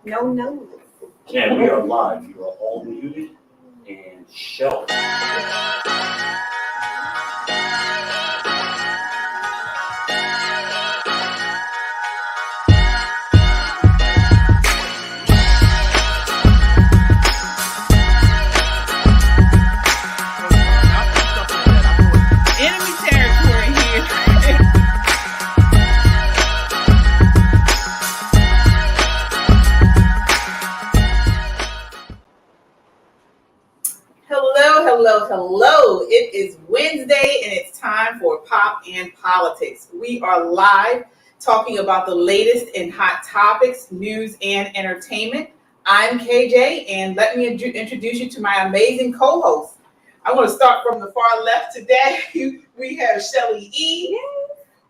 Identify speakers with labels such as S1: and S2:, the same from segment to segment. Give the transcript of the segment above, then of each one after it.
S1: No.
S2: And we are live. You are all muted and show.
S3: Enemy territory here. Hello. It is Wednesday and it's time for Pop and Politics. We are live talking about the latest in hot topics, news, and entertainment. I'm KJ, and let me introduce you to my amazing co-host. I want to start from the far left today. We have Shelly E.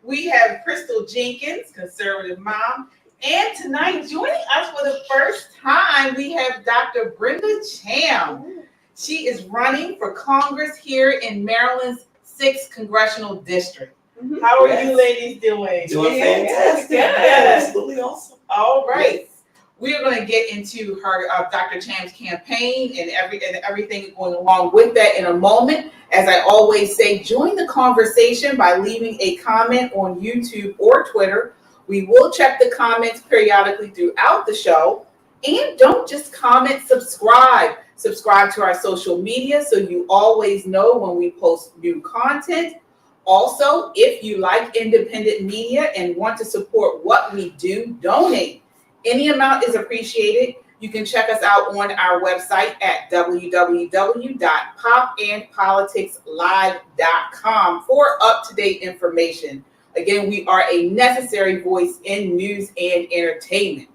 S3: We have Crystal Jenkins, conservative mom. And tonight, joining us for the first time, we have Dr. Brenda Cham. She is running for Congress here in Maryland's 6th Congressional District. Mm-hmm. How are you ladies doing?
S4: Doing fantastic.
S3: Good.
S4: Absolutely awesome.
S3: All right. Yes. We are going to get into her Dr. Cham's campaign and everything going along with that in a moment. As I always say, join the conversation by leaving a comment on YouTube or Twitter. We will check the comments periodically throughout the show. And don't just comment, subscribe. Subscribe to our social media so you always know when we post new content. Also, if you like independent media and want to support what we do, donate. Any amount is appreciated. You can check us out on our website at www.popandpoliticslive.com for up-to-date information. Again, we are a necessary voice in news and entertainment.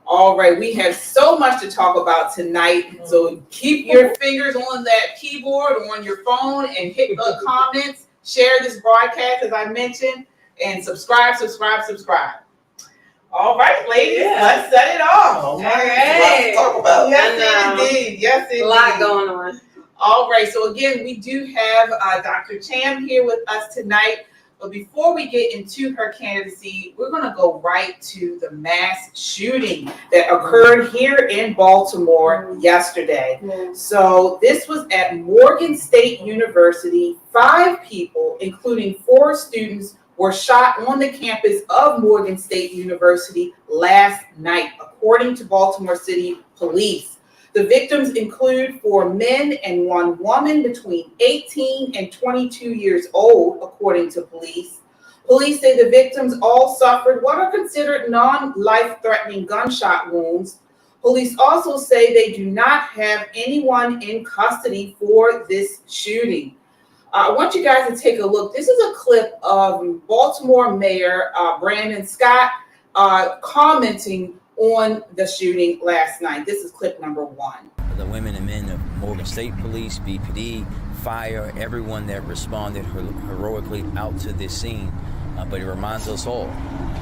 S3: All right, we have so much to talk about tonight. So keep your fingers on that keyboard, on your phone, and hit the comments. Share this broadcast, as I mentioned, and subscribe. All right, ladies, Let's set it off.
S4: All right. Let's talk about
S3: Yes, indeed.
S1: A lot going on.
S3: All right, so again, we do have Dr. Cham here with us tonight. But before we get into her candidacy, we're going to go right to the mass shooting that occurred here in Baltimore yesterday. So this was at Morgan State University. 5 people, including 4 students, were shot on the campus of Morgan State University last night, according to Baltimore City Police. The victims include 4 men and 1 woman between 18 and 22 years old, according to police. Police say the victims all suffered what are considered non-life-threatening gunshot wounds. Police also say they do not have anyone in custody for this shooting. I want you guys to take a look. This is a clip of Baltimore Mayor Brandon Scott commenting on the shooting last night. This is clip number 1.
S5: The women and men of Morgan State Police, BPD, fire, everyone that responded heroically out to this scene. But it reminds us all,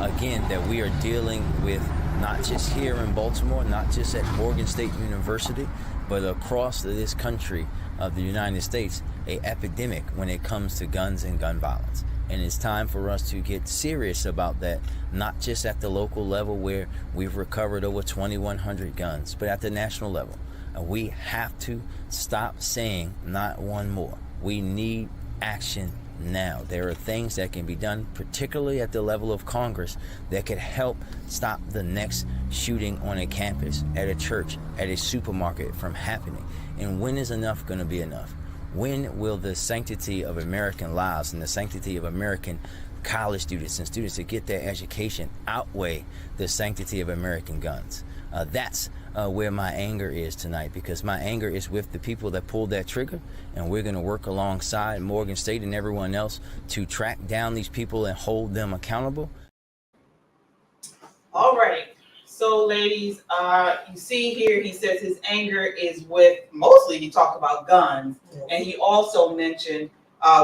S5: again, that we are dealing with not just here in Baltimore, not just at Morgan State University, but across this country of the United States, an epidemic when it comes to guns and gun violence. And it's time for us to get serious about that, not just at the local level where we've recovered over 2,100 guns, but at the national level. We have to stop saying not one more. We need action now. There are things that can be done, particularly at the level of Congress, that could help stop the next shooting on a campus, at a church, at a supermarket from happening. And when is enough going to be enough? When will the sanctity of American lives and the sanctity of American college students and students that get their education outweigh the sanctity of American guns? That's where my anger is tonight, because my anger is with the people that pulled that trigger, and we're going to work alongside Morgan State and everyone else to track down these people and hold them accountable.
S3: All right. So, ladies, you see here, he says his anger is with, mostly he talked about guns, and he also mentioned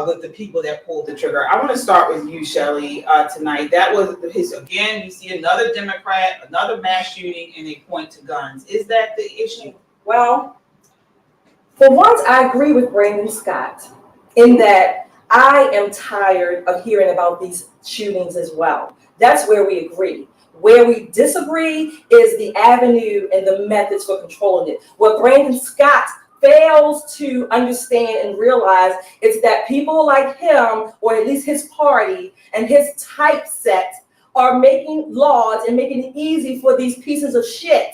S3: with the people that pulled the trigger. I want to start with you, Shelly, tonight. That was his, again, you see another Democrat, another mass shooting, and they point to guns. Is that the issue?
S1: Well, for once, I agree with Brandon Scott in that I am tired of hearing about these shootings as well. That's where we agree. Where we disagree is the avenue and the methods for controlling it. What Brandon Scott fails to understand and realize is that people like him, or at least his party and his typeset, are making laws and making it easy for these pieces of shit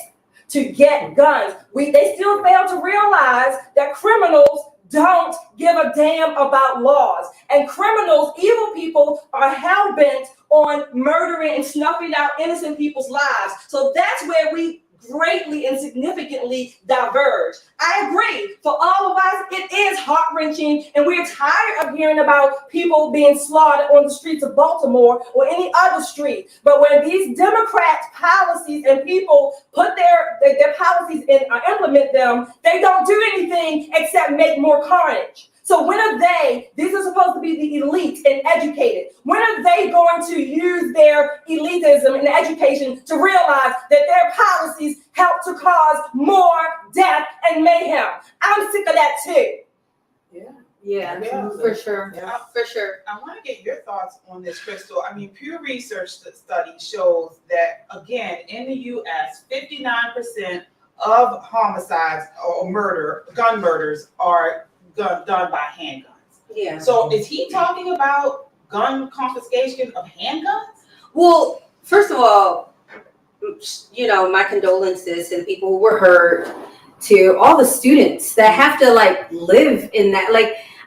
S1: to get guns. They still fail to realize that criminals don't give a damn about laws. And criminals, evil people, are hell-bent on murdering and snuffing out innocent people's lives. So that's where we greatly and significantly diverge. I agree. For all of us, it is heart-wrenching, and we're tired of hearing about people being slaughtered on the streets of Baltimore or any other street. But when these Democrats' policies and people put their policies in or implement them, they don't do anything except make more carnage. So when are these are supposed to be the elite and educated, when are they going to use their elitism and education to realize that their policies help to cause more death and mayhem? I'm sick of that too.
S6: Yeah, for sure.
S3: Yeah.
S6: For sure.
S3: I want to get your thoughts on this, Crystal. I mean, Pew Research study shows that, again, in the U.S., 59% of homicides or gun murders are done by handguns.
S6: Yeah.
S3: So is he talking about gun confiscation of handguns?
S6: Well, first of all, my condolences to the people who were hurt, to all the students that have to live in that.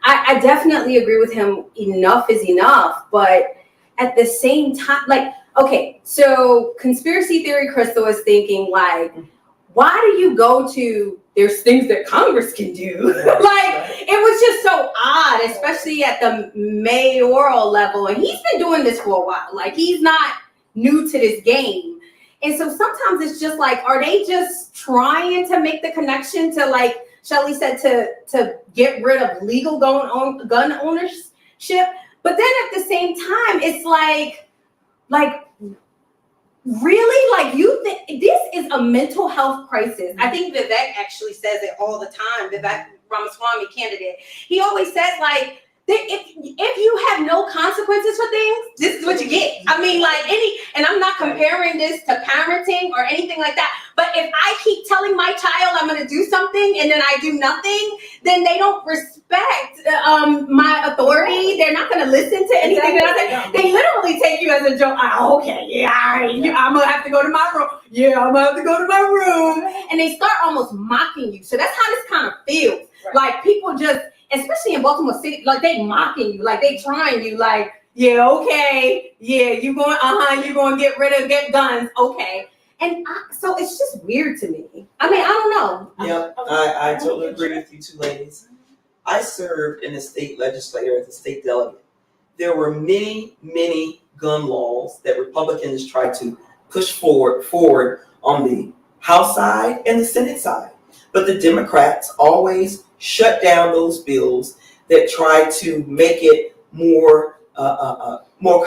S6: I definitely agree with him. Enough is enough, but at the same time, okay, so conspiracy theory Crystal is thinking why do you go to, there's things that Congress can do? It was just so odd, especially at the mayoral level. And he's been doing this for a while. He's not new to this game. And so sometimes it's just are they just trying to make the connection to, Shelley said, to get rid of legal gun ownership? But then at the same time, it's really, you think this is a mental health crisis? I think Vivek actually says it all the time. Vivek Ramaswamy, candidate, he always says if you have no consequences for things, this is what you get. I mean, and I'm not comparing this to parenting or anything like that. But if I keep telling my child I'm going to do something and then I do nothing, then they don't respect my authority. They're not going to listen to anything that I say. They literally take you as a joke. Okay, yeah, all right, I'm going to have to go to my room. Yeah, I'm going to have to go to my room. And they start almost mocking you. So that's how this kind of feels. Right. People just, especially in Baltimore City, they mocking you, they trying you, yeah, okay, yeah, you going to get guns, okay. And so it's just weird to me. I mean, I don't know.
S4: Yep, I totally agree with you two ladies. I served in the state legislature as a state delegate. There were many, many gun laws that Republicans tried to push forward on the House side and the Senate side. But the Democrats always shut down those bills that try to make it more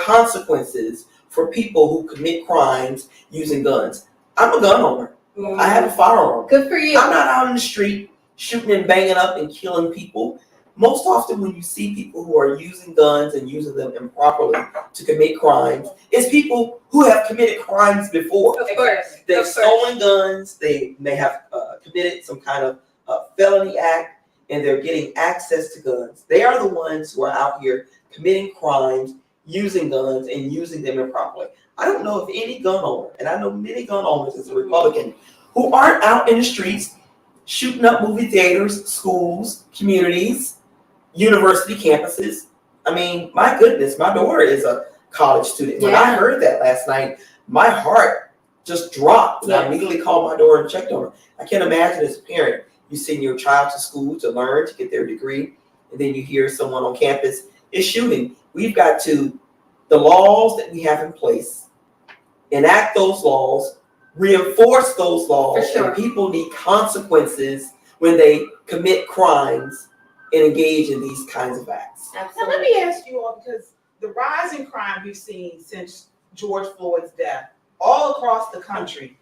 S4: consequences for people who commit crimes using guns. I'm a gun owner. I have a firearm.
S6: Good for you.
S4: I'm not out in the street shooting and banging up and killing people. Most often when you see people who are using guns and using them improperly to commit crimes, it's people who have committed crimes before.
S6: Of course.
S4: They've stolen guns, they may have committed some kind of felony act, and they're getting access to guns. They are the ones who are out here committing crimes, using guns, and using them improperly. I don't know of any gun owner, and I know many gun owners as a Republican, who aren't out in the streets shooting up movie theaters, schools, communities, university campuses. I mean, my goodness, my daughter is a college student. When I heard that last night, my heart just dropped. And I immediately called my daughter and checked on her. I can't imagine as a parent, you send your child to school to learn, to get their degree, and then you hear someone on campus is shooting. We've got to, the laws that we have in place, enact those laws, reinforce those laws, and people need consequences when they commit crimes and engage in these kinds of acts.
S3: Absolutely. Now let me ask you all, because the rise in crime we've seen since George Floyd's death all across the country,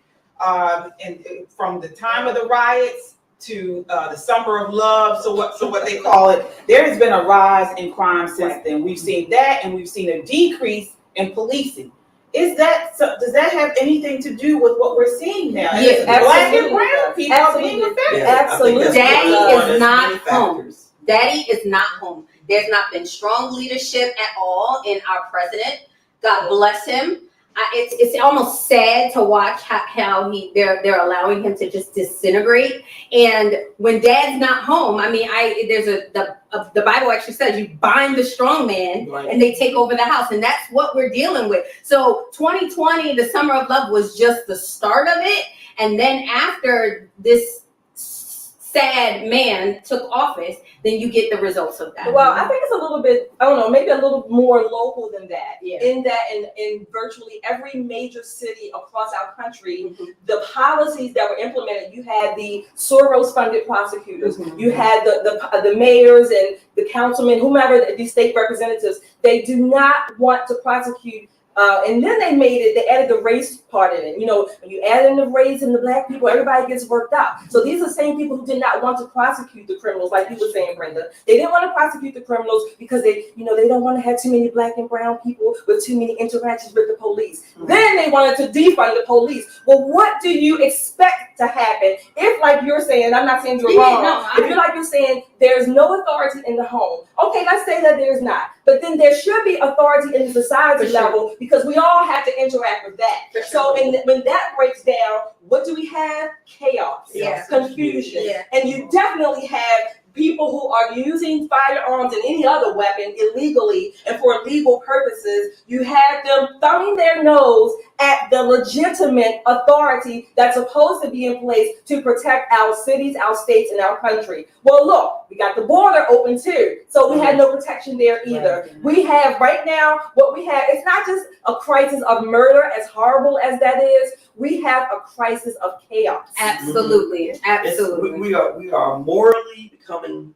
S3: and from the time of the riots to the Summer of Love, so what they call it, there has been a rise in crime since then. We've seen that, and we've seen a decrease in policing. does that have anything to do with what we're seeing now? And
S1: Yeah,
S3: it's black and
S1: absolutely.
S3: brown people are being
S1: Absolutely.
S3: affected.
S1: Absolutely.
S4: I think that's
S6: Daddy
S4: one of
S6: is
S4: the
S6: not
S4: many
S6: home.
S4: factors.
S6: Daddy is not home. There's not been strong leadership at all in our president. God bless him. It's almost sad to watch how they're allowing him to just disintegrate. And when Dad's not home, I mean, the Bible actually says you bind the strong man and they take over the house, and that's what we're dealing with. So 2020, the summer of love, was just the start of it, and then after this sad man took office, then you get the results of that.
S1: Well, I think it's a little bit, I don't know, maybe a little more local than that.
S6: Yeah.
S1: In that in virtually every major city across our country, the policies that were implemented, you had the Soros-funded prosecutors, you had the mayors and the councilmen, whomever, the state representatives, they do not want to prosecute. And then they added the race part in it. You know, when you add in the race and the black people, everybody gets worked out. So these are the same people who did not want to prosecute the criminals, like you were saying, Brenda. They didn't want to prosecute the criminals because they don't want to have too many black and brown people with too many interactions with the police. Then they wanted to defund the police. Well, what do you expect to happen if, like you're saying, I'm not saying you're wrong, if you're saying there's no authority in the home. Okay, let's say that there's not. But then there should be authority in the society level, because we all have to interact with that. So when that breaks down, what do we have? Chaos, confusion. Yeah. And you definitely have people who are using firearms and any other weapon illegally and for illegal purposes. You have them thumbing their nose at the legitimate authority that's supposed to be in place to protect our cities, our states, and our country. Well, look, we got the border open too, so we had no protection there either. Right. We have right now, what we have, it's not just a crisis of murder, as horrible as that is. We have a crisis of chaos.
S6: Absolutely, absolutely.
S4: We are morally becoming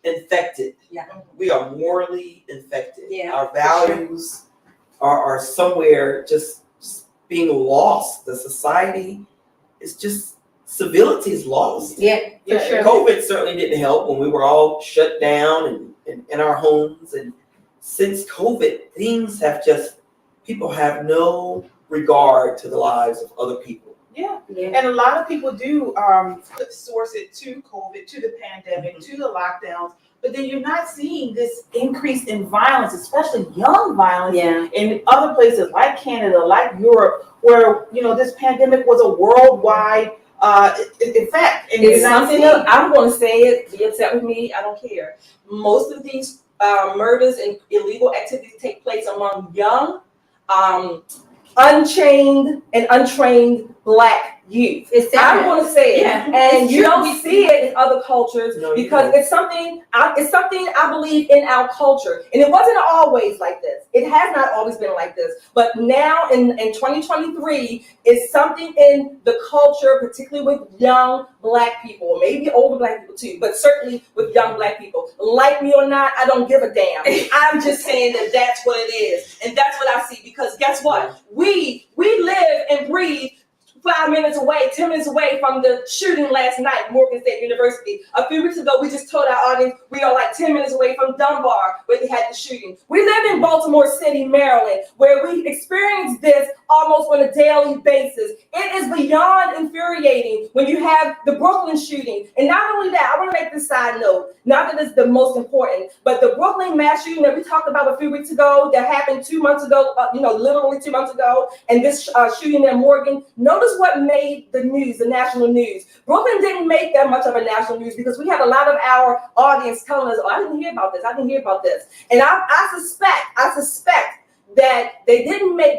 S4: infected.
S6: Yeah.
S4: We are morally infected.
S6: Yeah.
S4: Our values are somewhere just being lost. The society is just, civility is lost.
S6: Yeah, for sure.
S4: COVID certainly didn't help when we were all shut down and in our homes. And since COVID, things have just, people have no regard to the lives of other people.
S3: Yeah. And a lot of people do source it to COVID, to the pandemic, to the lockdowns. But then you're not seeing this increase in violence, especially young violence, in other places like Canada, like Europe, where this pandemic was a worldwide effect. And
S1: it's something that I'm going to say it. Be upset with me. I don't care. Most of these murders and illegal activities take place among young, unchained, and untrained Black youth. I'm going to say it, and you don't see it in other cultures because it's something I believe in our culture, and it wasn't always like this. It has not always been like this, but now in 2023, it's something in the culture, particularly with young Black people, maybe older Black people too, but certainly with young Black people. Like me or not, I don't give a damn. I'm just saying that that's what it is, and that's what I see. Because guess what? We live and breathe 5 minutes away, 10 minutes away from the shooting last night, Morgan State University. A few weeks ago, we just told our audience we are like 10 minutes away from Dunbar, where they had the shooting. We live in Baltimore City, Maryland, where we experience this almost on a daily basis. It is beyond infuriating when you have the Brooklyn shooting. And not only that, I want to make this side note, not that it's the most important, but the Brooklyn mass shooting that we talked about a few weeks ago, that happened 2 months ago, literally 2 months ago, and this shooting at Morgan, notice what made the news, the national news. Brooklyn didn't make that much of a national news because we had a lot of our audience telling us, I didn't hear about this. And I suspect that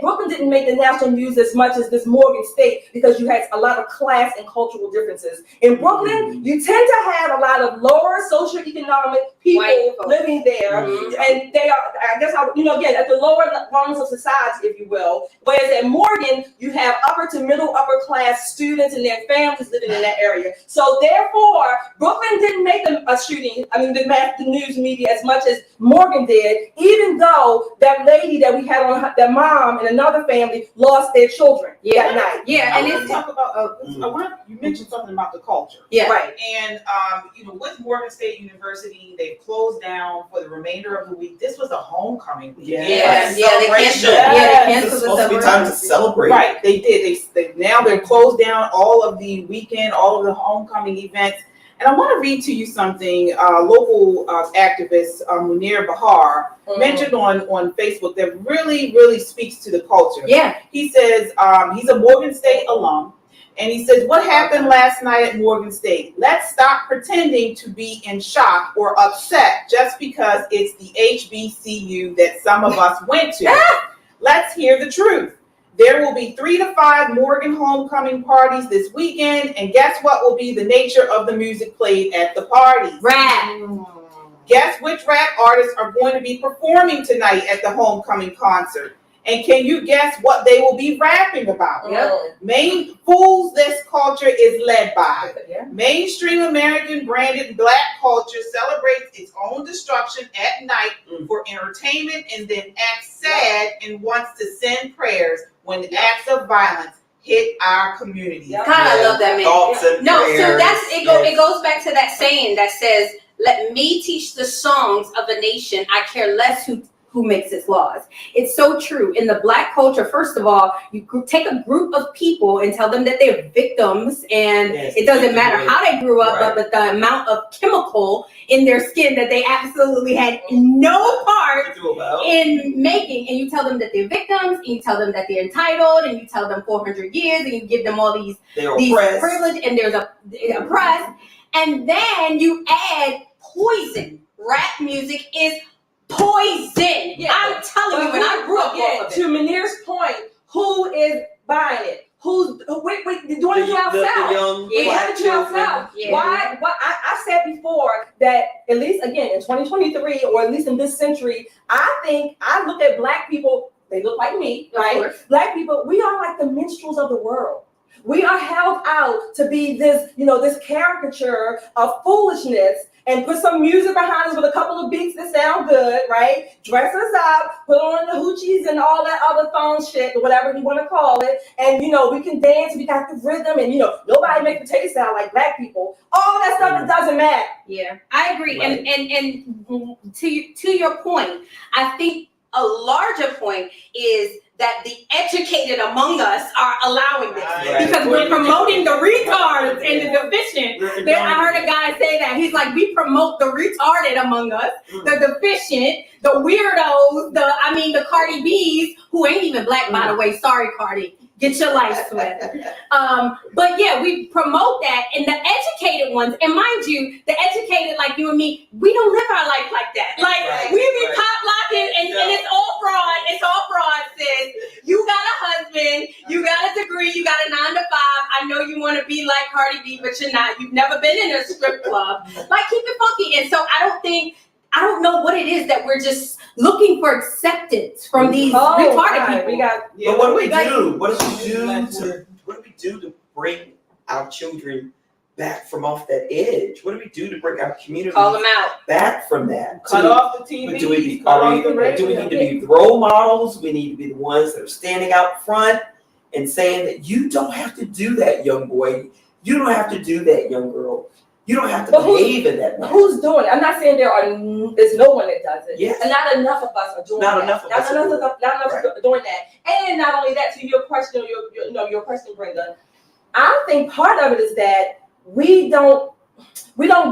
S1: Brooklyn didn't make the national news as much as this Morgan State, because you had a lot of class and cultural differences. In Brooklyn, you tend to have a lot of lower socioeconomic people living there, and they are, I guess, again, at the lower rungs of society, if you will. Whereas at Morgan, you have upper to middle upper class students and their families living in that area. So therefore, Brooklyn didn't make a shooting, the news media as much as Morgan did, even though that lady that we family had on their mom and another family lost their children that night.
S6: Yeah, and
S3: I want
S6: it's
S3: to talk about. You mentioned something about the culture.
S6: yeah.
S1: Right.
S3: And with Morgan State University, they've closed down for the remainder of the week. This was a homecoming week.
S4: Yeah.
S6: They
S4: Celebration.
S6: canceled
S4: It's
S6: the
S4: supposed to be time to celebrate.
S3: Right, they did. Now they're closed down all of the weekend, all of the homecoming events. And I want to read to you something local activist Munir Bahar mentioned on Facebook that really, really speaks to the culture.
S6: Yeah.
S3: He says he's a Morgan State alum. And he says, what happened last night at Morgan State? Let's stop pretending to be in shock or upset just because it's the HBCU that some of us went to. Let's hear the truth. There will be 3 to 5 Morgan homecoming parties this weekend, and guess what will be the nature of the music played at the parties?
S6: Rap.
S3: Guess which rap artists are going to be performing tonight at the homecoming concert? And can you guess what they will be rapping about? Main fools this culture is led by. Mainstream American branded black culture celebrates its own destruction at night for entertainment and then acts sad and wants to send prayers when acts of violence hit our community.
S6: God, I love that man. So that's it. It goes back to that saying that says, "Let me teach the songs of a nation. I care less who makes its laws." It's so true. In the black culture, first of all, you take a group of people and tell them that they're victims, and it doesn't matter how they grew up, but the amount of chemical in their skin that they absolutely had no part in making, and you tell them that they're victims, and you tell them that they're entitled, and you tell them 400 years, and you give them all these privilege, and there's oppressed, and then you add poison. Rap music is poison. I'm telling you, when I grew up,
S1: to Munir's point, who is buying it? Who's wait, doing it to ourselves? We have it to ourselves. Why? What I said before that at least again in 2023 or at least in this century, I look at black people. They look like me, right? Black people, we are like the minstrels of the world. We are held out to be this, this caricature of foolishness. And put some music behind us with a couple of beats that sound good, right? Dress us up, put on the hoochies and all that other thong shit, or whatever you want to call it. And, we can dance, we got the rhythm, and, nobody make the taste sound like black people. All that stuff, it doesn't matter.
S6: Yeah, I agree. Right. And to your point, I think a larger point is that the educated among us are allowing this because we're promoting the retards and the deficient. I heard a guy say that. He's like, we promote the retarded among us, the deficient, the weirdos, the Cardi B's, who ain't even black, by the way. Sorry, Cardi. Get your life sweat. But yeah, we promote that, and the educated ones, and mind you, the educated like you and me, we don't live our life like that. We be pop locking, and it's all fraud. It's all fraud, sis. You got a husband, you got a degree, you got a 9 to 5. I know you want to be like Cardi B, but you're not. You've never been in a strip club. Keep it funky. And so I don't know what it is that we're just looking for acceptance from these retarded people.
S4: But what do we do? What do we do to bring our children back from off that edge? What do we do to bring our community back from that?
S3: Cut off the TV.
S4: Do we need to be role models? We need to be the ones that are standing out front and saying that you don't have to do that, young boy. You don't have to do that, young girl. You don't have to behave in that manner.
S1: Who's doing it? I'm not saying there's no one that does it. Yes. And not enough of us are doing that. Not enough of doing that. And not only that, to your question, your question, Brenda, I think part of it is that we don't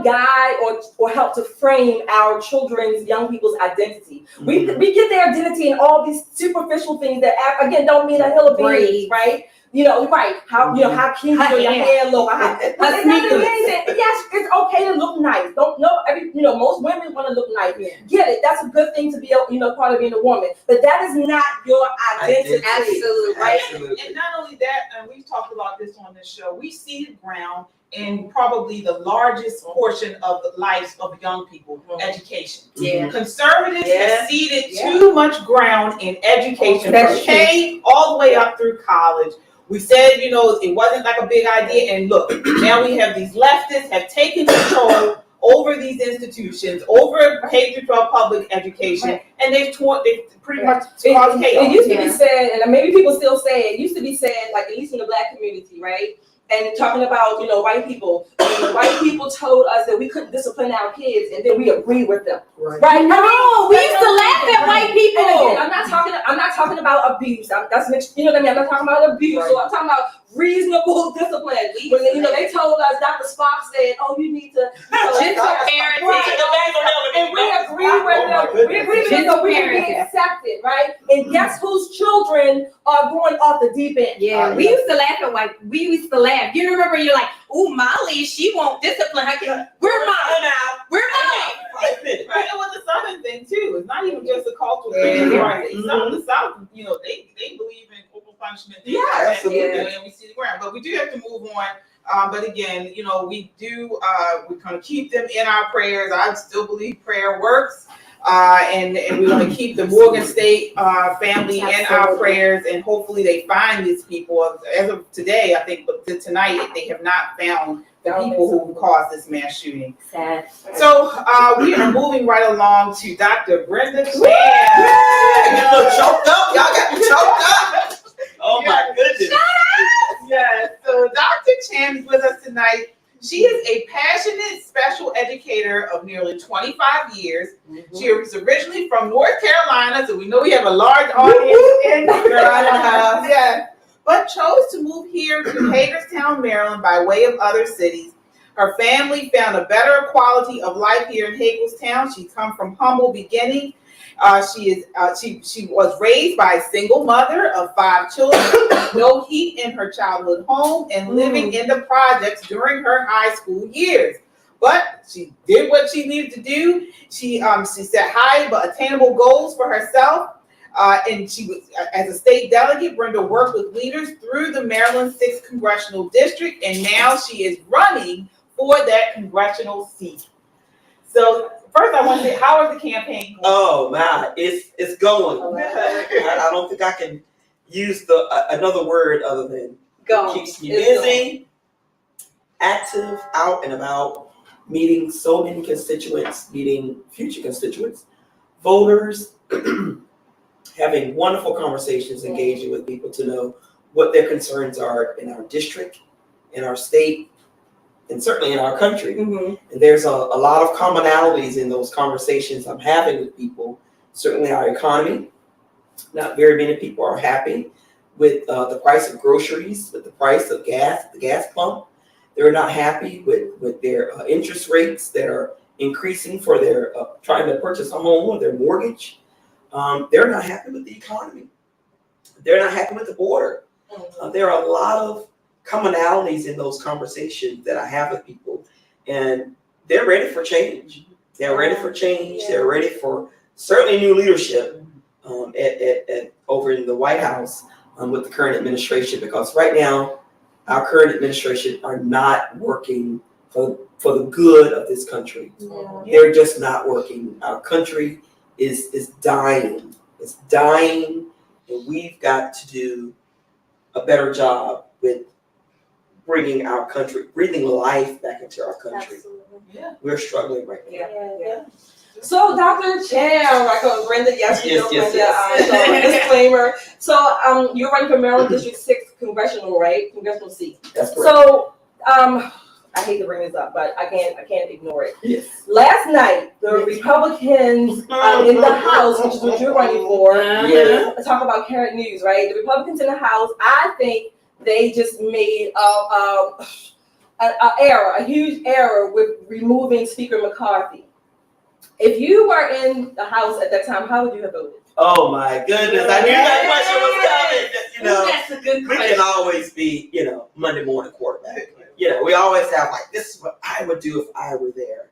S1: guide or help to frame our children's, young people's identity. We get their identity in all these superficial things that again don't mean a hill of beans, right? How cute your hair look. But it doesn't mean that. Yes, it's okay to look nice. Most women want to look nice. Get it? That's a good thing to be, part of being a woman. But that is not your identity.
S6: Absolutely,
S1: right?
S3: Absolutely. And not only that, and we've talked about this on this show. We seeded ground in probably the largest portion of the lives of young people, education.
S6: Yeah.
S3: Conservatives have ceded too much ground in education from K all the way up through college. We said, it wasn't like a big idea, and look, now we have these leftists have taken control over these institutions, over K through 12 public education, and they've pretty much caused chaos.
S1: It used to be said, and maybe people still say it used to be said, like at least in the Black community, right? And talking about, white people. White people told us that we couldn't discipline our kids, and then we agreed with them. Right?
S6: No, we used to laugh at white people.
S1: And again, I'm not talking about abuse. That's mixed, you know what I mean? I'm not talking about abuse. Right. So I'm talking about reasonable discipline. When they told us, Dr. Spock said, "Oh, you need to
S6: gentle parenting,"
S1: and we agree with them. We agree with them, so we can be accepted, right? And guess whose children are going off the deep end?
S6: Yeah, we used to laugh at white. We used to laugh. You remember? You're like, "Oh, Molly, she won't discipline her kid." We're Molly now. We're Molly.
S3: Right, it was a Southern thing too. It's not even just a cultural thing. Right. The South, they believe in corporal punishment. And we see the ground, but we do have to move on. But again, we kind of keep them in our prayers. I still believe prayer works, and we want to keep the Morgan State family in our prayers, and hopefully they find these people. As of today, I think, but tonight they have not found the people who caused this mass shooting.
S6: Sad.
S3: So we are moving right along to Dr. Brenda Cham.
S4: Get a little choked up. Y'all got me choked up. Oh my goodness.
S3: Yes. So Dr. Cham is with us tonight. She is a passionate special educator of nearly 25 years. Mm-hmm. She is originally from North Carolina, so we know we have a large audience in North Carolina. Yeah. But chose to move here to Hagerstown, Maryland by way of other cities. Her family found a better quality of life here in Hagerstown. She comes from humble beginnings. She was raised by a single mother of 5 children, no heat in her childhood home, and living in the projects during her high school years. But she did what she needed to do. She set high but attainable goals for herself. And she was, as a state delegate, Brenda worked with leaders through the Maryland 6th Congressional District, and now she is running for that congressional seat. So first I want to say, how is the campaign going?
S4: Oh man, it's going. I don't think I can use another word other than
S6: go.
S4: Keeps me busy, active, out and about, meeting so many constituents, meeting future constituents, voters, having wonderful conversations, engaging with people to know what their concerns are in our district, in our state, and certainly in our country. Mm-hmm. And there's a lot of commonalities in those conversations I'm having with people. Certainly our economy, not very many people are happy with the price of groceries, with the price of gas, the gas pump. They're not happy with their interest rates that are increasing for their trying to purchase a home or their mortgage. They're not happy with the economy. They're not happy with the border. There are a lot of commonalities in those conversations that I have with people, and they're ready for change. They're ready for change. They're ready for certainly new leadership at over in the White House with the current administration, because right now our current administration are not working for the good of this country. They're just not working. Our country is dying. It's dying, and we've got to do a better job with bringing our country, breathing life back into our country.
S6: Yeah.
S4: We're struggling right now.
S6: Yeah.
S1: So Dr. Cham, I call Brenda, yes.
S4: Yes.
S1: Disclaimer. So you're running for Maryland District 6 congressional, right? Congressional seat.
S4: That's correct.
S1: So I hate to bring this up, but I can't ignore it.
S4: Yes.
S1: Last night, the Republicans in the House, which is what you're running for, talk about current news, right? The Republicans in the House, I think they just made a huge error with removing Speaker McCarthy. If you were in the House at that time, how would you have voted?
S4: Oh my goodness, I knew that question was coming.
S6: That's a good question.
S4: We can always be, Monday morning quarterback. We always have this is what I would do if I were there.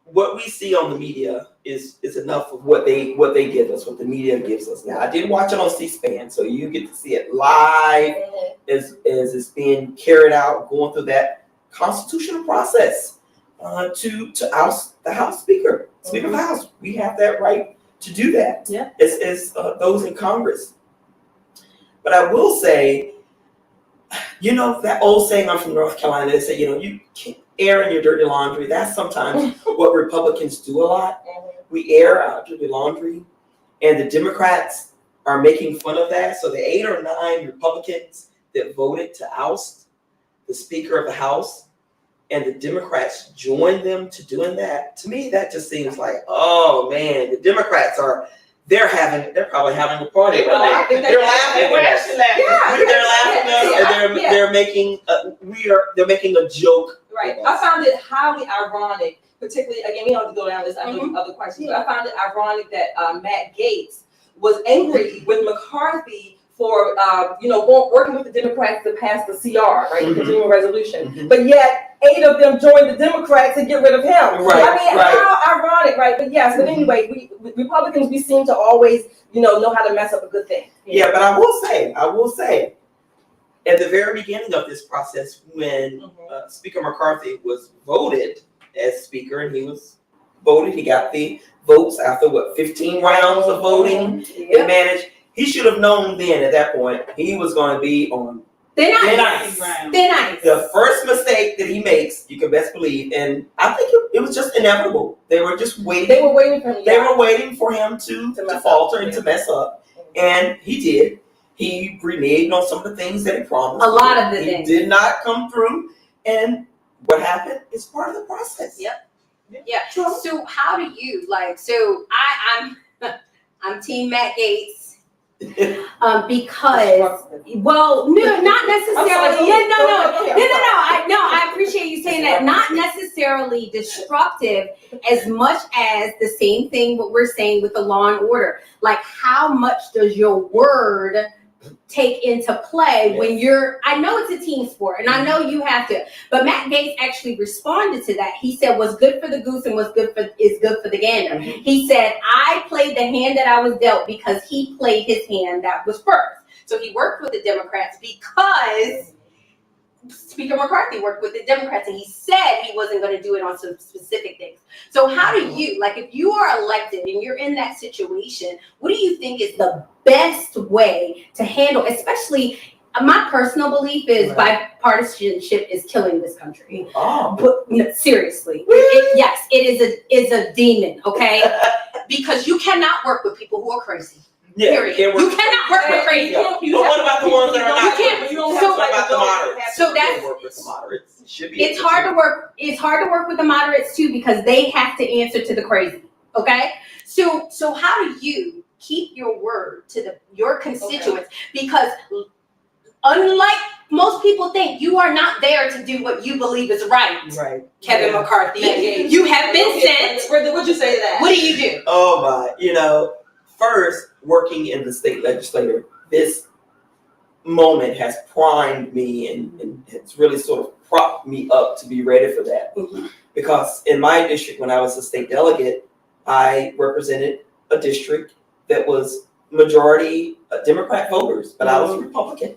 S4: What we see on the media is enough of what they give us, what the media gives us. Now, I did watch it on C-SPAN, so you get to see it live as it's being carried out, going through that constitutional process to oust the House Speaker, Speaker of the House. We have that right to do that.
S1: Yeah.
S4: As those in Congress. But I will say, You know, that old saying, I'm from North Carolina, they say, you can't air in your dirty laundry. That's sometimes what Republicans do a lot. We air our dirty laundry, and the Democrats are making fun of that. So the 8 or 9 Republicans that voted to oust the Speaker of the House, and the Democrats joined them to doing that, to me, that just seems like, oh man, the Democrats they're probably having a party.
S3: They're laughing.
S4: They're laughing.
S3: They were actually laughing.
S4: They're laughing at us, and they're making they're making a joke.
S1: Right. I found it highly ironic, particularly, again, we don't have to go down this, I know other questions, but I found it ironic that Matt Gaetz was angry with McCarthy for, working with the Democrats to pass the CR, right, the continuing resolution. But yet, 8 of them joined the Democrats to get rid of him.
S4: Right,
S1: I mean, how ironic, right? But yes, but anyway, Republicans, we seem to always, know how to mess up a good thing.
S4: Yeah, but I will say, at the very beginning of this process, when Speaker McCarthy was voted as Speaker, and he was voted, he got the votes after 15 rounds of voting and managed. He should have known then at that point he was going to be on thin ice. The first mistake that he makes, you can best believe, and I think it was just inevitable. They were just waiting.
S1: They were waiting for him.
S4: They were waiting for him to falter and to mess up, and he did. He reneged on some of the things that he promised.
S6: A lot of the things
S4: did not come through, and what happened is part of the process.
S6: Yep. Yeah. So how do you So I'm Team Matt Gaetz. Because no, not necessarily. I appreciate you saying that. Not necessarily destructive as much as the same thing what we're saying with the law and order. Like, how much does your word take into play when I know it's a team sport and I know you have to, but Matt Gaetz actually responded to that. He said what's good for the goose and what's good for the gander. He said, I played the hand that I was dealt because he played his hand that was first. So he worked with the Democrats because Speaker McCarthy worked with the Democrats, and he said he wasn't going to do it on some specific things. So how do you, if you are elected and you're in that situation, what do you think is the best way to handle, especially, my personal belief is bipartisanship is killing this country. But no, seriously, it is a demon, okay? Because you cannot work with people who are crazy. Period. You cannot work with crazy.
S4: But what about the ones that are not? What about the moderates?
S6: So that's
S4: work with the moderates.
S6: It's hard to work. It's hard to work with the moderates too, because they have to answer to the crazy. Okay. So how do you keep your word to your constituents? Because unlike most people think, you are not there to do what you believe is right. Right. Kevin McCarthy, you have been sent.
S1: What'd you say to that?
S6: What do you do?
S4: Oh my, first, working in the state legislature, this moment has primed me and it's really sort of propped me up to be ready for that. Because in my district, when I was a state delegate, I represented a district that was majority Democrat voters, but I was a Republican.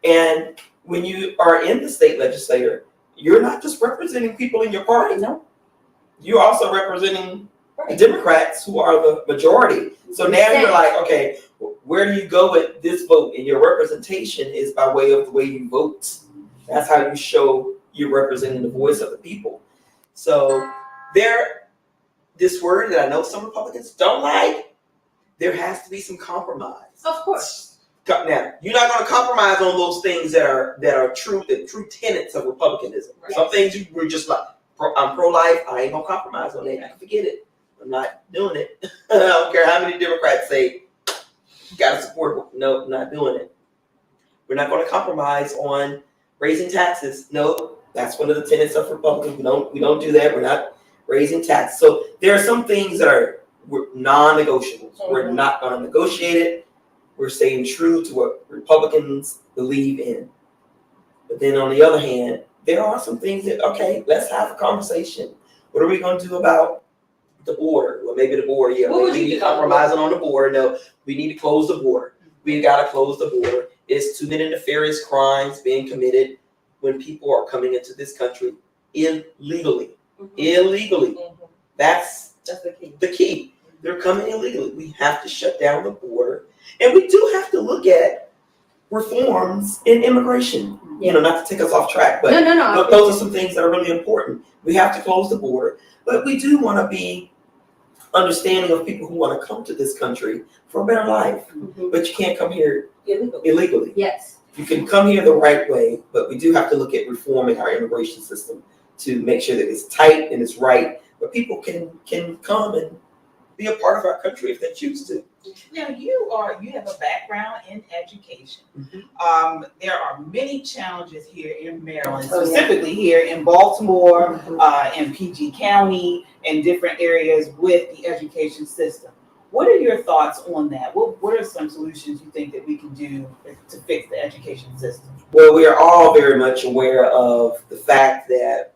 S4: And when you are in the state legislature, you're not just representing people in your party. No. You're also representing Democrats who are the majority. So now you're like, okay, where do you go with this vote? And your representation is by way of the way you vote. That's how you show you're representing the voice of the people. So this word that I know some Republicans don't like, there has to be some compromise.
S6: Of course.
S4: Now, you're not going to compromise on those things that are the true tenets of republicanism. Right. Some things you were just like, I'm pro-life, I ain't going to compromise on that. I can forget it. I'm not doing it. I don't care how many Democrats say, you got to support it. No, I'm not doing it. We're not going to compromise on raising taxes. No, that's one of the tenets of Republicans. We don't do that. We're not raising taxes. So there are some things that are non-negotiables. We're not going to negotiate it. We're staying true to what Republicans believe in. But then on the other hand, there are some things that, okay, let's have a conversation. What are we going to do about the border? Well, maybe the border, we need compromising on the border. No, we need to close the border. We've got to close the border. It's too many nefarious crimes being committed when people are coming into this country illegally. Illegally. That's the key. They're coming illegally. We have to shut down the border. And we do have to look at reforms in immigration. You know, not to take us off track, but
S6: No.
S4: those are some things that are really important. We have to close the border, but we do want to be understanding of people who want to come to this country for a better life. But you can't come here illegally.
S6: Yes.
S4: You can come here the right way, but we do have to look at reforming our immigration system to make sure that it's tight and it's right, but people can come and be a part of our country if they choose to.
S3: Now you have a background in education. There are many challenges here in Maryland, specifically here in Baltimore, in PG County, and different areas with the education system. What are your thoughts on that? What are some solutions you think that we can do to fix the education system?
S4: Well, we are all very much aware of the fact that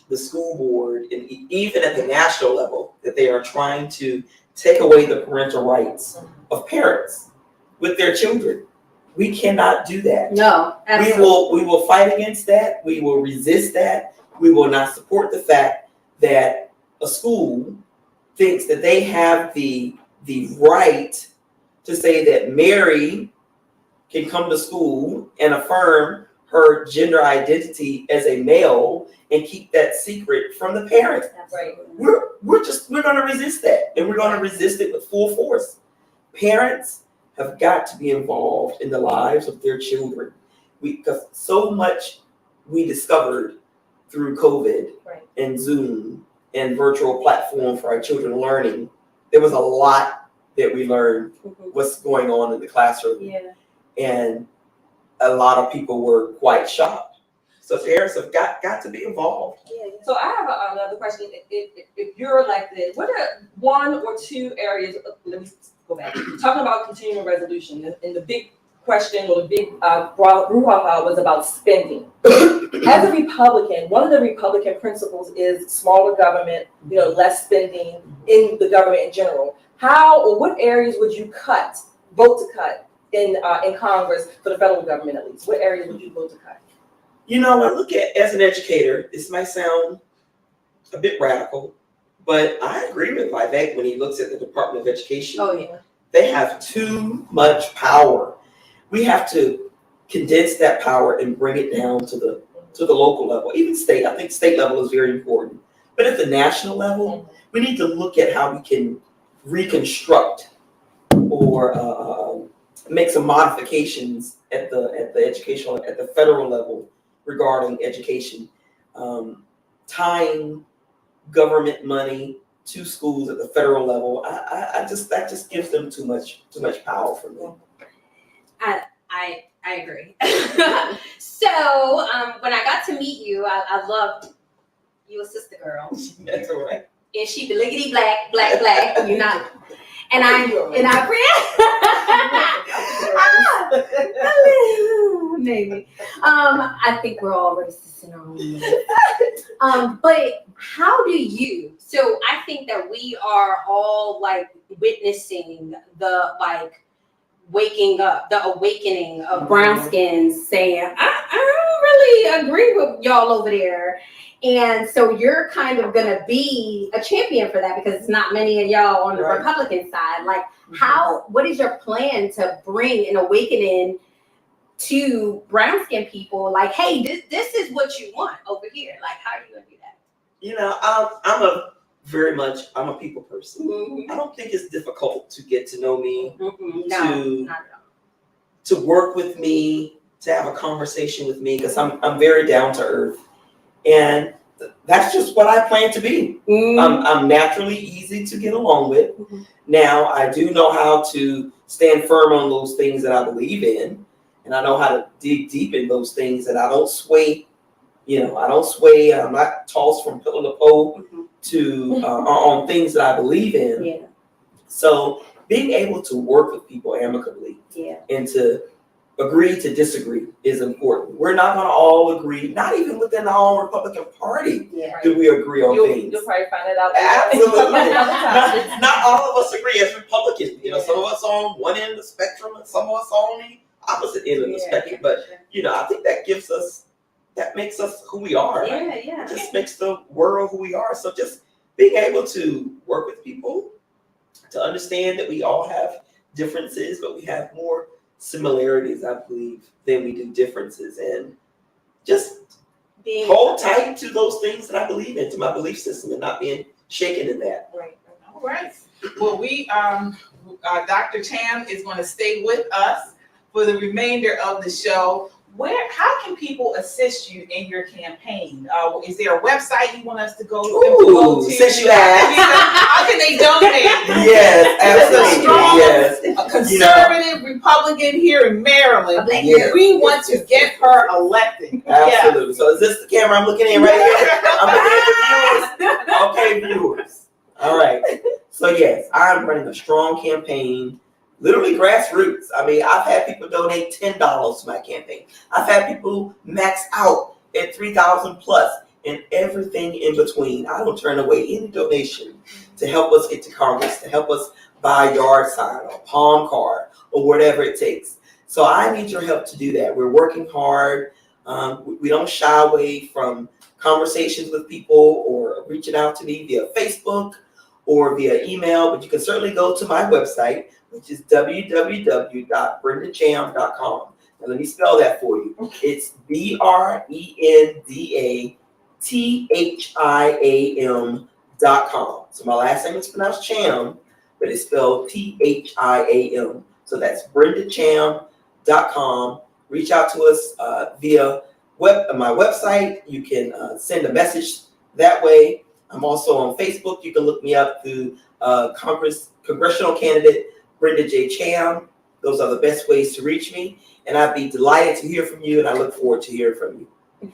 S4: the school board, and even at the national level, that they are trying to take away the parental rights of parents with their children. We cannot do that.
S6: No, absolutely.
S4: We will fight against that. We will resist that. We will not support the fact that a school thinks that they have the right to say that Mary can come to school and affirm her gender identity as a male and keep that secret from the parents.
S1: Right.
S4: We're going to resist that, and we're going to resist it with full force. Parents have got to be involved in the lives of their children. Because so much we discovered through COVID and Zoom and virtual platform for our children learning. There was a lot that we learned what's going on in the classroom.
S6: Yeah.
S4: And a lot of people were quite shocked. So parents have got to be involved.
S1: So I have another question. If you're like this, what are one or two areas? Let me go back. Talking about continuing resolution, and the big question or the big brouhaha was about spending. As a Republican, one of the Republican principles is smaller government, less spending in the government in general. How or what areas would you vote to cut in Congress for the federal government at least? What areas would you vote to cut?
S4: I look at, as an educator, this might sound a bit radical, but I agree with Vivek when he looks at the Department of Education.
S6: Oh, yeah.
S4: They have too much power. We have to condense that power and bring it down to the local level, even state. I think state level is very important. But at the national level, we need to look at how we can reconstruct or make some modifications at the federal level regarding education, tying government money to schools at the federal level. That just gives them too much power for me.
S6: I agree. So when I got to meet you, I loved you, a sister girl.
S4: That's all right.
S6: And she bliggity black, you're not. And I maybe. I think we're all racist in our own way. But how do you? So I think that we are all witnessing the waking up, the awakening of brown skins saying, I don't really agree with y'all over there. And so you're kind of going to be a champion for that because it's not many of y'all on the Republican side. What is your plan to bring an awakening to brown skin people? Hey, this is what you want over here. How are you going to do that?
S4: I'm a people person. I don't think it's difficult to get to know me,
S6: No, not at all.
S4: to work with me, to have a conversation with me, because I'm very down to earth. And that's just what I plan to be. I'm naturally easy to get along with. Now, I do know how to stand firm on those things that I believe in, and I know how to dig deep in those things, and I don't sway. I'm not tossed from pillar to pole to on things that I believe in.
S6: Yeah.
S4: So being able to work with people amicably and to agree to disagree is important. We're not going to all agree, not even within our own Republican Party do we agree on things.
S1: You'll probably find it out.
S4: Absolutely. not all of us agree as Republicans. Some of us on one end of the spectrum and some of us on the opposite end of the spectrum. But, I think that makes us who we are. It just makes the world who we are. So just being able to work with people, to understand that we all have differences, but we have more similarities, I believe, than we do differences. And just
S6: Being
S4: hold tight to those things that I believe in, to my belief system, and not being shaken in that.
S6: Right.
S3: All right. Well, Dr. Cham is going to stay with us for the remainder of the show. How can people assist you in your campaign? Is there a website you want us to go to?
S4: Since you asked.
S3: How can they donate?
S4: Yes,
S3: As
S4: absolutely.
S3: a conservative Republican here in Maryland,
S4: Yes.
S3: we want to get her elected.
S4: Absolutely. So is this the camera I'm looking in right here? I'm looking at the viewers. Okay, viewers. All right. So yes, I'm running a strong campaign, literally grassroots. I mean, I've had people donate $10 to my campaign. I've had people max out at $3,000 plus, and everything in between. I don't turn away any donation to help us get to Congress, to help us buy a yard sign or a palm card or whatever it takes. So I need your help to do that. We're working hard. We don't shy away from conversations with people or reaching out to me via Facebook or via email, but you can certainly go to my website, which is www.brendacham.com. Now let me spell that for you. It's BrendaThiam.com. So my last name is pronounced Cham, but it's spelled Thiam. So that's BrendaCham.com. Reach out to us via my website. You can send a message that way. I'm also on Facebook. You can look me up through congressional candidate Brenda J. Cham. Those are the best ways to reach me. And I'd be delighted to hear from you, and I look forward to hearing from you.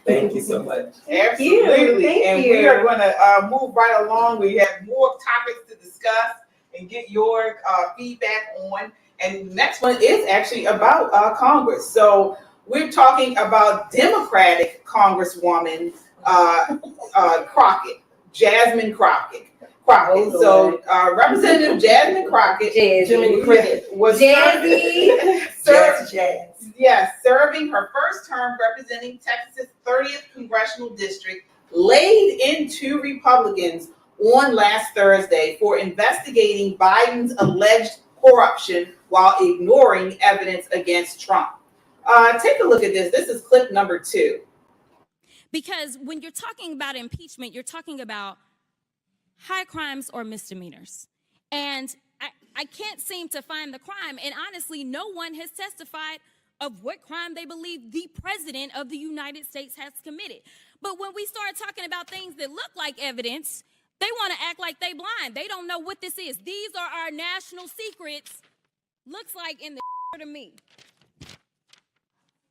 S4: Thank you so much.
S3: Absolutely.
S6: Thank
S3: We
S6: you.
S3: are going to move right along. We have more topics to discuss and get your feedback on. And the next one is actually about Congress. So we're talking about Democratic Congresswoman Crockett. Jasmine Crockett. So Representative Jasmine Crockett was serving her first term representing Texas' 30th congressional district, laid into Republicans on last Thursday for investigating Biden's alleged corruption while ignoring evidence against Trump. Take a look at this. This is clip number 2.
S7: Because when you're talking about impeachment, you're talking about high crimes or misdemeanors. And I can't seem to find the crime. And honestly, no one has testified of what crime they believe the president of the United States has committed. But when we start talking about things that look like evidence, they want to act like they blind. They don't know what this is. These are our national secrets. Looks like in the to me.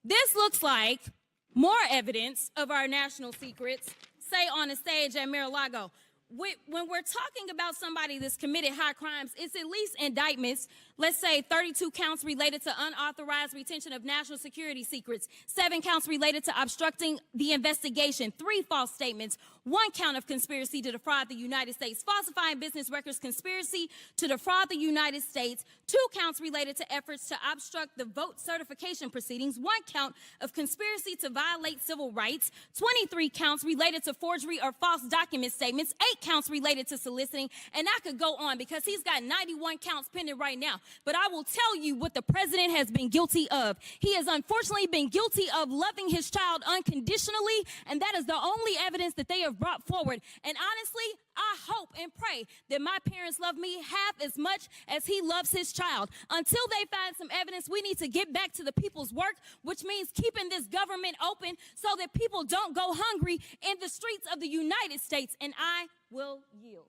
S7: This looks like more evidence of our national secrets, say on a stage at Mar-a-Lago. When we're talking about somebody that's committed high crimes, it's at least indictments. Let's say 32 counts related to unauthorized retention of national security secrets, 7 counts related to obstructing the investigation, 3 false statements, 1 count of conspiracy to defraud the United States, falsifying business records, conspiracy to defraud the United States, 2 counts related to efforts to obstruct the vote certification proceedings, 1 count of conspiracy to violate civil rights, 23 counts related to forgery or false document statements, 8 counts related to soliciting, and I could go on because he's got 91 counts pending right now. But I will tell you what the president has been guilty of. He has unfortunately been guilty of loving his child unconditionally, and that is the only evidence that they have brought forward. And honestly, I hope and pray that my parents love me half as much as he loves his child. Until they find some evidence, we need to get back to the people's work, which means keeping this government open so that people don't go hungry in the streets of the United States. And I will yield.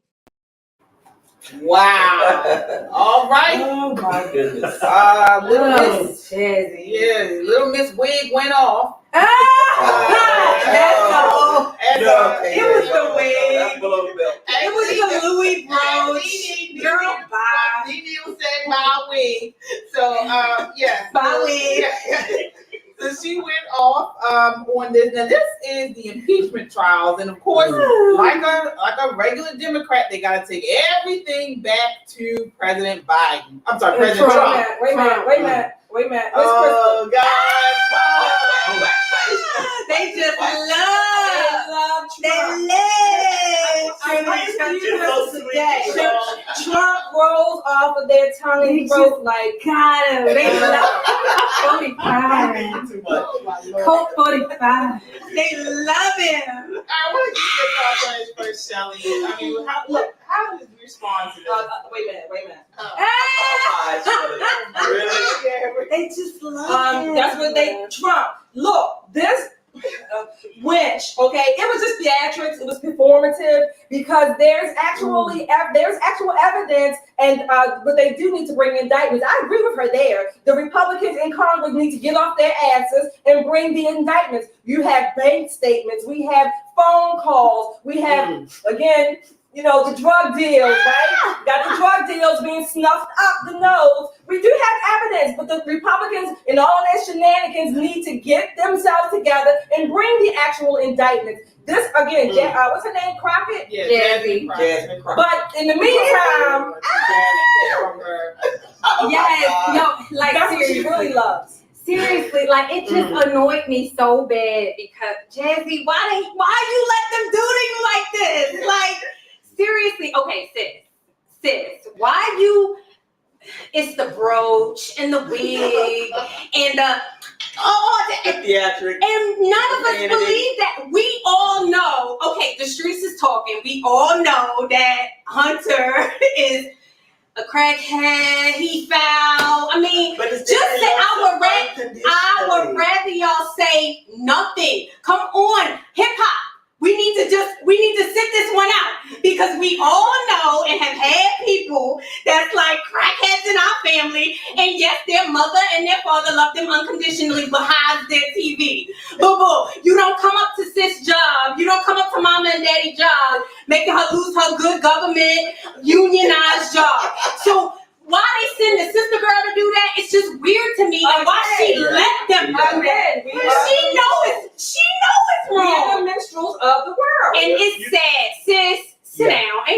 S3: Wow. All right.
S4: Oh my goodness.
S3: Little Miss Wig went off.
S6: It was the wig. It was the Louis brooch. Girl, bye.
S3: Didi was saying my wig. So, yes.
S6: My wig.
S3: So she went off on this. Now, this is the impeachment trials. And of course, like a regular Democrat, they got to take everything back to President Biden. I'm sorry, President Trump.
S1: Wait a minute.
S3: Oh, God.
S6: They just love
S1: Trump rolls off of their tongue and throat like
S6: Got him. They love 45.
S4: Too much.
S3: Oh, my Lord.
S6: Colt 45. They love him.
S3: I want to get your thoughts on this first, Shelly. I mean, how did you respond to this?
S1: wait a minute.
S4: Oh my, really?
S6: They just love him.
S1: That's what they Trump. Look, this winch, okay, it was just theatrics, it was performative, because there's actual evidence, and but they do need to bring indictments. I agree with her there. The Republicans in Congress need to get off their asses and bring the indictments. You have bank statements, we have phone calls, we have again, the drug deals, right? Got the drug deals being snuffed up the nose. We do have evidence, but the Republicans in all their shenanigans need to get themselves together and bring the actual indictments. This, again, what's her name, Crockett?
S3: Yeah,
S4: Jasmine Crockett.
S1: But in the meantime, that's what she really loves.
S6: Seriously, like it just annoyed me so bad because Jazzy, why you let them do to you like this? Like, seriously, okay, sis, why you? It's the brooch and the wig and the
S4: theatrics.
S6: and none of us believe that. We all know. Okay, the streets is talking. We all know that Hunter is a crackhead. He foul. I mean,
S4: But
S6: just say I would rather y'all say nothing. Come on, hip hop. We need to sit this one out because we all know and have had people that's like crackheads in our family, and yes, their mother and their father love them unconditionally behind their TV. Boo-boo, you don't come up to sis' job, you don't come up to mama and daddy job, making her lose her good government unionized job. So why they send the sister girl to do that? It's just weird to me. And why she let them do that? She knows it's
S1: We are
S6: wrong.
S1: the minstrels of the world.
S6: And it's sad, sis. Sit down. Ain't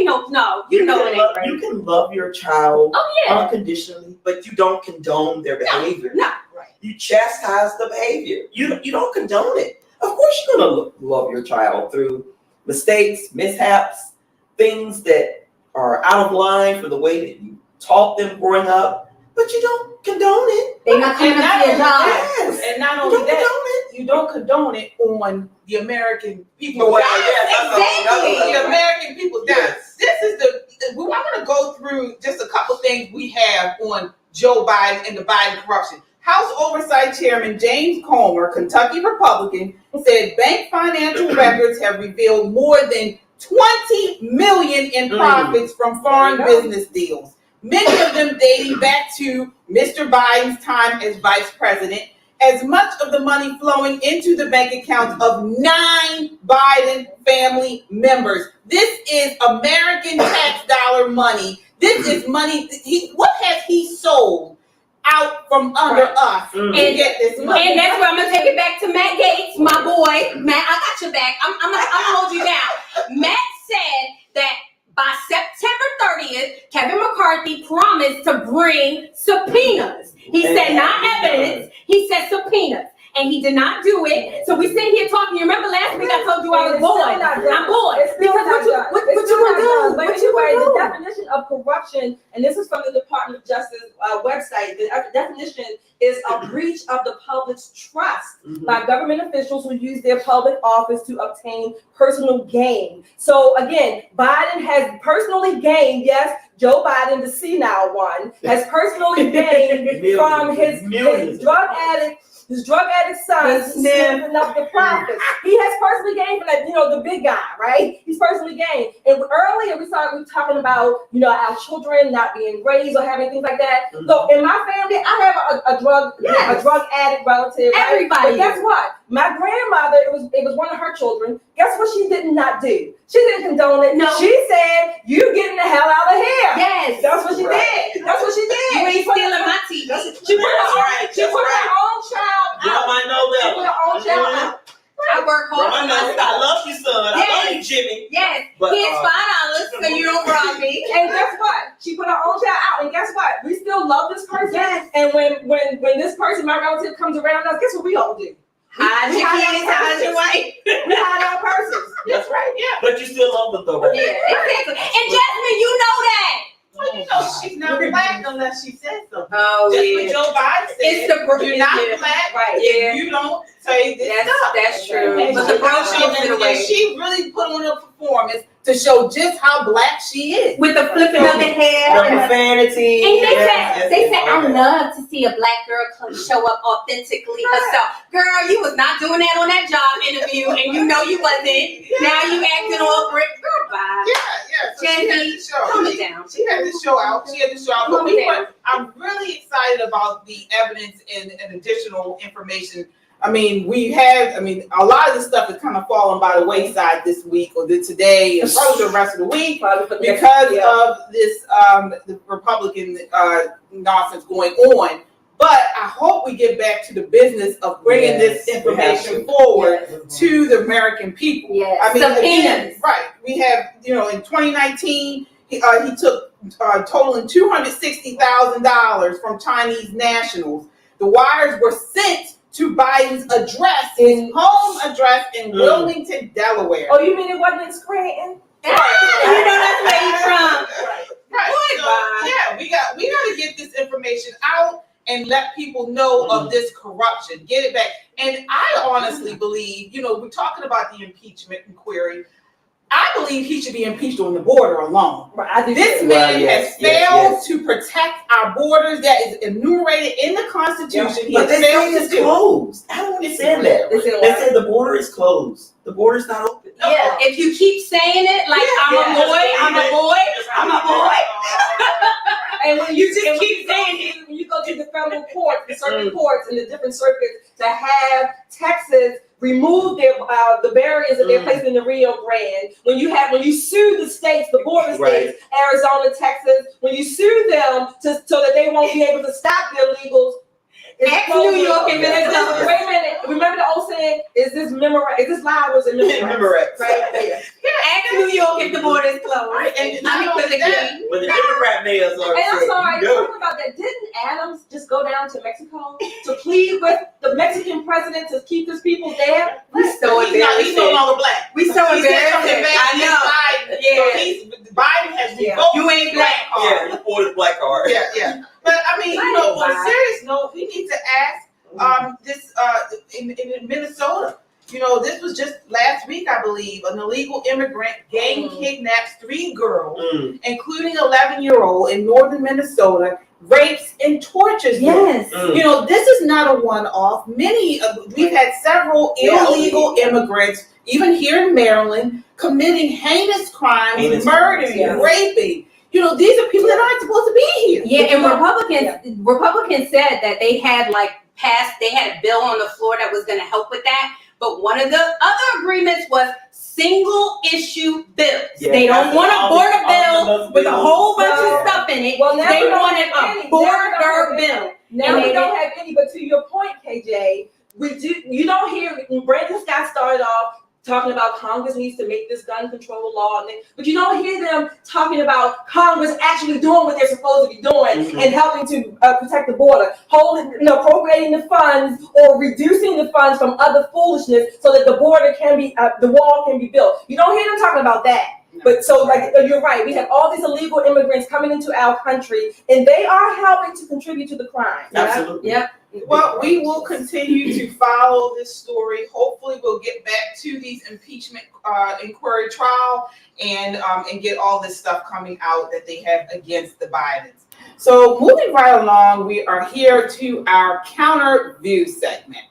S6: you know it ain't right.
S4: You can love your child
S6: Oh yeah.
S4: unconditionally, but you don't condone their behavior.
S6: No.
S3: Right.
S4: You chastise the behavior. You don't condone it. Of course you're gonna love your child through mistakes, mishaps, things that are out of line for the way that you taught them growing up, but you don't condone it.
S6: They not coming up to your job.
S4: Yes.
S3: And not
S4: You
S3: only
S4: don't
S3: that,
S4: condone it.
S3: you don't condone it on the American people.
S4: Well, yes,
S6: exactly.
S3: The American people.
S4: Yes.
S3: This is I want to go through just a couple things we have on Joe Biden and the Biden corruption. House Oversight Chairman James Comer, Kentucky Republican, said bank financial records have revealed more than $20 million in profits from foreign business deals. Many of them dating back to Mr. Biden's time as vice president, as much of the money flowing into the bank accounts of 9 Biden family members. This is American tax dollar money. This is money. What has he sold out from under us to get this money?
S6: And that's where I'm gonna take it back to Matt Gaetz, my boy. Matt, I got your back. I'm gonna hold you down. Matt said that by September 30th, Kevin McCarthy promised to bring subpoenas. He said not evidence, he said subpoenas. And he did not do it. So we sitting here talking. You remember last week I told you I was bored. I'm bored.
S1: It's still
S6: Because
S1: not done.
S6: what
S1: It's
S6: you
S1: still
S6: gonna
S1: not
S6: do?
S1: done. But
S6: What you
S1: anyway,
S6: gonna
S1: the
S6: do?
S1: definition of corruption, and this is from the Department of Justice website, the definition is a breach of the public's trust by government officials who use their public office to obtain personal gain. So again, Biden has personally gained, yes, Joe Biden, the senile one, has personally gained from his drug addict son sniffing up the profits. He has personally gained from that, the big guy, right? He's personally gained. And earlier we talking about, our children not being raised or having things like that. So in my family, I have a drug addict relative. Right?
S6: Everybody.
S1: But guess what? My grandmother, it was one of her children. Guess what she did not do? She didn't condone it.
S6: No.
S1: She said, "You getting the hell out of here."
S6: Yes.
S1: That's what she did. That's what she did.
S6: You ain't stealing my tea.
S1: She put her own child out.
S4: I know
S1: She put her own child out.
S6: I work hard for myself.
S4: I love you, son. I love you, Jimmy.
S6: Yes.
S4: But,
S6: Here's $5 so you don't rob me.
S1: And guess what? She put her own child out. And guess what? We still love this person.
S6: Yes.
S1: And when this person, my relative, comes around us, guess what we all do?
S6: Hide your kids, hide your wife.
S1: We hide our persons. That's right.
S3: Yeah.
S4: But you still love them though, right?
S6: Yeah, exactly. And Jasmine, you know that.
S3: Well, not black unless she says so.
S6: Oh,
S3: Just
S6: yeah.
S3: what Joe Biden said.
S6: It's the
S3: You're not
S6: yeah.
S3: black
S6: Right,
S3: if you don't say this stuff.
S6: That's true.
S3: And
S6: But the brown gives it away.
S3: she really put on a performance to show just how black she is.
S6: With the flipping of the hair.
S4: The profanity.
S6: And
S4: yes,
S6: they said, I
S4: okay.
S6: love to see a black girl show up authentically herself. Girl, you was not doing that on that job interview, and you know you wasn't. Now you acting all brick. Girl, bye.
S3: Yeah. So she had
S6: Jesse,
S3: to show.
S6: calm it down.
S3: She had to show out.
S6: Calm it down.
S3: I'm really excited about the evidence and additional information. I mean, a lot of this stuff is kind of falling by the wayside this week or today and probably the rest of the week because of this the Republican nonsense going on. But I hope we get back to the business of bringing this information forward to the American people.
S6: Yes.
S3: I mean,
S6: Subpoenas.
S3: right. We have, in 2019, he took totaling $260,000 from Chinese nationals. The wires were sent to Biden's address, his home address in Wilmington, Delaware.
S1: Oh, you mean it wasn't in Scranton?
S6: You know that's where he's from.
S3: Right. So, yeah, we got to get this information out and let people know of this corruption. Get it back. And I honestly believe, we're talking about the impeachment inquiry. I believe he should be impeached on the border alone. This man has failed to protect our borders. That is enumerated in the Constitution.
S4: But they say it's closed. I don't understand that. They say the border is closed. The border is not open.
S6: Yeah, if you keep saying it like I'm a boy.
S1: And when you just keep saying it, when you go to the federal courts, the circuit courts, and the different circuits, to have Texas remove the barriers that they're placing in the Rio Grande. When you sue the states, the border states, Arizona, Texas, when you sue them so that they won't be able to stop the illegals.
S6: Ex New York and Minnesota.
S1: Wait a minute. Remember the old saying? Is this loud or is it Memorex?
S6: Right. Ex New York if the border is closed.
S3: Right. And
S4: when the Democrat mayors are
S1: and I'm sorry, talking about that. Didn't Adams just go down to Mexico to plead with the Mexican president to keep his people there?
S3: He's no longer black.
S6: We so embarrassed. I know.
S3: So Biden has revoked.
S6: You ain't black.
S4: Yeah, you bought his black card.
S3: Yeah. But I mean, on a serious note, we need to ask this in Minnesota. This was just last week, I believe, an illegal immigrant gang kidnaps 3 girls, including 11-year-old in northern Minnesota, rapes and tortures them.
S6: Yes.
S3: This is not a one-off. We've had several illegal immigrants, even here in Maryland, committing heinous crimes, murdering, raping. These are people that aren't supposed to be here.
S6: Yeah, and Republicans said that they had they had a bill on the floor that was going to help with that. But one of the other agreements was single issue bills. Yeah, they don't want a border bill with a whole bunch of stuff in it.
S1: Well,
S6: they wanted a border bill.
S1: Now we don't have any, but to your point, KJ, you don't hear when Brandon Scott started off talking about Congress needs to make this gun control law, but you don't hear them talking about Congress actually doing what they're supposed to be doing and helping to protect the border, appropriating the funds or reducing the funds from other foolishness so that the border can be, the wall can be built. You don't hear them talking about that. But you're right. We have all these illegal immigrants coming into our country, and they are helping to contribute to the crime.
S4: Absolutely.
S6: Yep.
S3: Well, we will continue to follow this story. Hopefully, we'll get back to these impeachment inquiry trial and get all this stuff coming out that they have against the Bidens. So, moving right along, we are here to our counter view segment.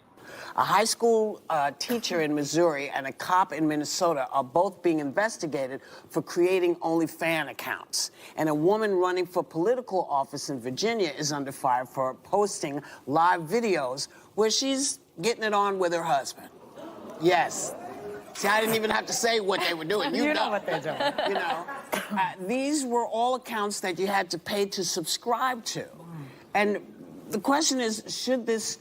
S8: A high school teacher in Missouri and a cop in Minnesota are both being investigated for creating OnlyFans accounts. And a woman running for political office in Virginia is under fire for posting live videos where she's getting it on with her husband. Yes. See, I didn't even have to say what they were doing. You know what they're doing. These were all accounts that you had to pay to subscribe to. And the question is, should this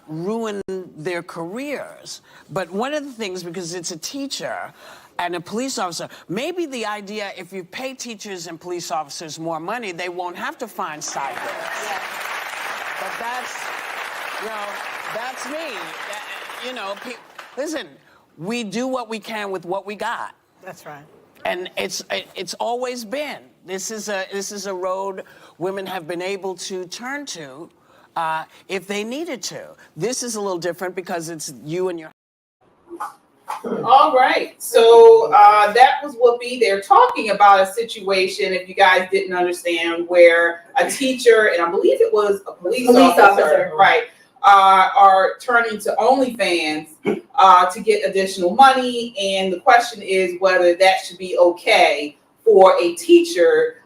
S8: ruin their careers? But one of the things, because it's a teacher and a police officer, maybe the idea, if you pay teachers and police officers more money, they won't have to find side gigs. Yeah. But that's me. Listen, we do what we can with what we got.
S9: That's right.
S8: And it's always been. This is a road women have been able to turn to if they needed to. This is a little different because it's you and your.
S3: All right, so that was Whoopi. They're talking about a situation, if you guys didn't understand, where a teacher, and I believe it was a police officer, right, are turning to OnlyFans to get additional money. And the question is whether that should be okay for a teacher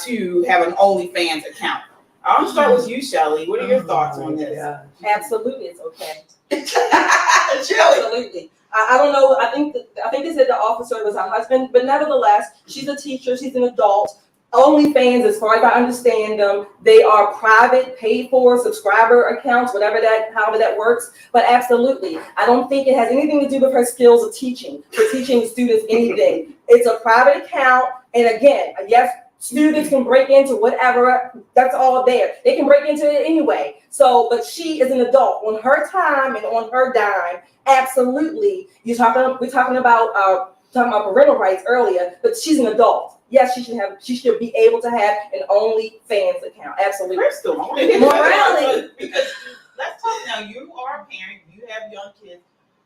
S3: to have an OnlyFans account. I'll start with you, Shelley. What are your thoughts on this?
S4: Yeah.
S1: Absolutely, it's okay.
S4: Shelley.
S1: Absolutely. I don't know. I think they said the officer was her husband, but nevertheless, she's a teacher. She's an adult. OnlyFans, as far as I understand them, they are private, paid-for subscriber accounts, however that works. But absolutely, I don't think it has anything to do with her skills of teaching, for teaching students anything. It's a private account, and again, yes, students can break into whatever. That's all there. They can break into it anyway. So, but she is an adult on her time and on her dime. Absolutely, we're talking about parental rights earlier, but she's an adult. Yes, she should be able to have an OnlyFans account. Absolutely.
S3: Crystal,
S1: morality.
S3: Because let's talk now. You are a parent. You have young kids.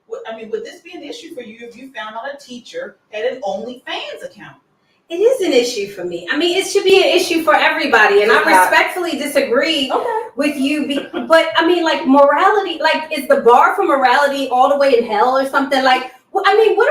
S3: Would this be an issue for you if you found out a teacher had an OnlyFans account?
S6: It is an issue for me. I mean, it should be an issue for everybody, and I respectfully disagree with you. But I mean, like morality, like is the bar for morality all the way in hell or something? Like, I mean, what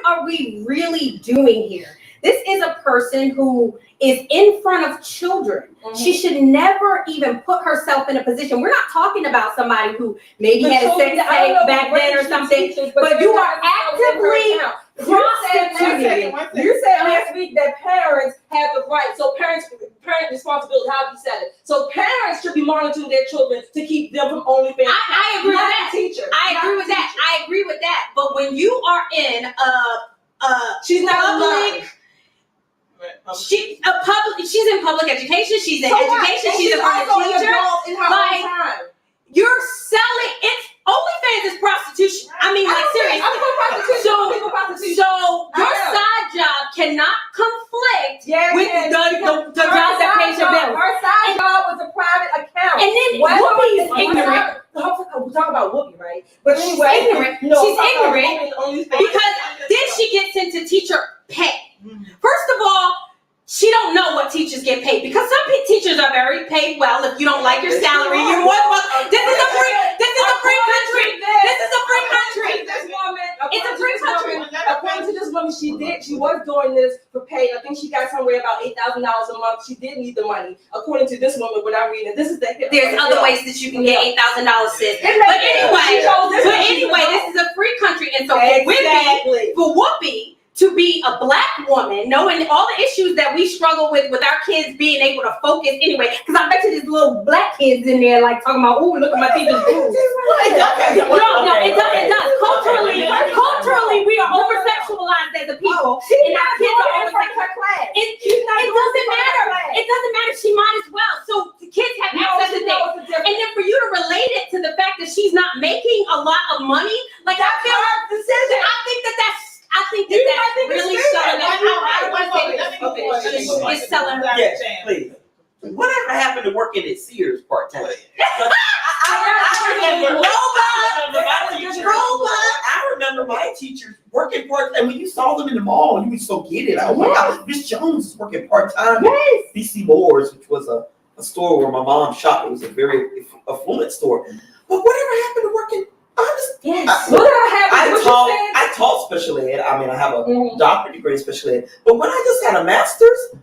S6: are we really doing here? This is a person who is in front of children. Mm-hmm. She should never even put herself in a position. We're not talking about somebody who maybe had a sex tape back then or something, but you are actively prostituting.
S1: You said last week that parents have the right. So parent responsibility, how you said it. So parents should be monitoring their children to keep them from OnlyFans.
S6: I agree with that.
S1: Teacher.
S6: I agree with that. But when you are in
S1: she's not public.
S6: She's in public education. She's in education. She's a teacher. Like, you're selling it. OnlyFans is prostitution. I mean, like seriously. So your side job cannot conflict with the job that pays your bills.
S1: Her side job was a private account.
S6: And then Whoopi is ignorant.
S1: We're talking about Whoopi, right? But anyway,
S6: she's ignorant. She's ignorant because then she gets into teacher pay. First of all, she don't know what teachers get paid because some teachers are very paid well. If you don't like your salary, you're more than this is a free country. This is a free country. It's a free country.
S1: According to this woman, she was doing this for pay. I think she got somewhere about $8,000 a month. She did need the money. According to this woman, what I'm reading, this is
S6: there's other ways that you can get $8,000, sis. But anyway, this is a free country, and so for Whoopi to be a black woman, knowing all the issues that we struggle with our kids being able to focus anyway, because I bet you there's little black kids in there like talking about, oh, look at my teacher's boobs. No, it does. Culturally, we are over-sexualized as a people, and our kids are over-sexualized. It doesn't matter. It doesn't matter. She might as well. So the kids have access to things. And then for you to relate it to the fact that she's not making a lot of money, like I think that's really selling it. It's selling her.
S4: Yes, please. Whatever happened to working at Sears part-time? I remember my teachers working part-time. When you saw them in the mall, you would so get it. Oh my God, Miss Jones is working part-time at BC Moore's, which was a store where my mom shopped. It was a very affluent store. But whatever happened to working? I taught special ed. I mean, I have a doctorate degree in special ed. But when I just had a master's,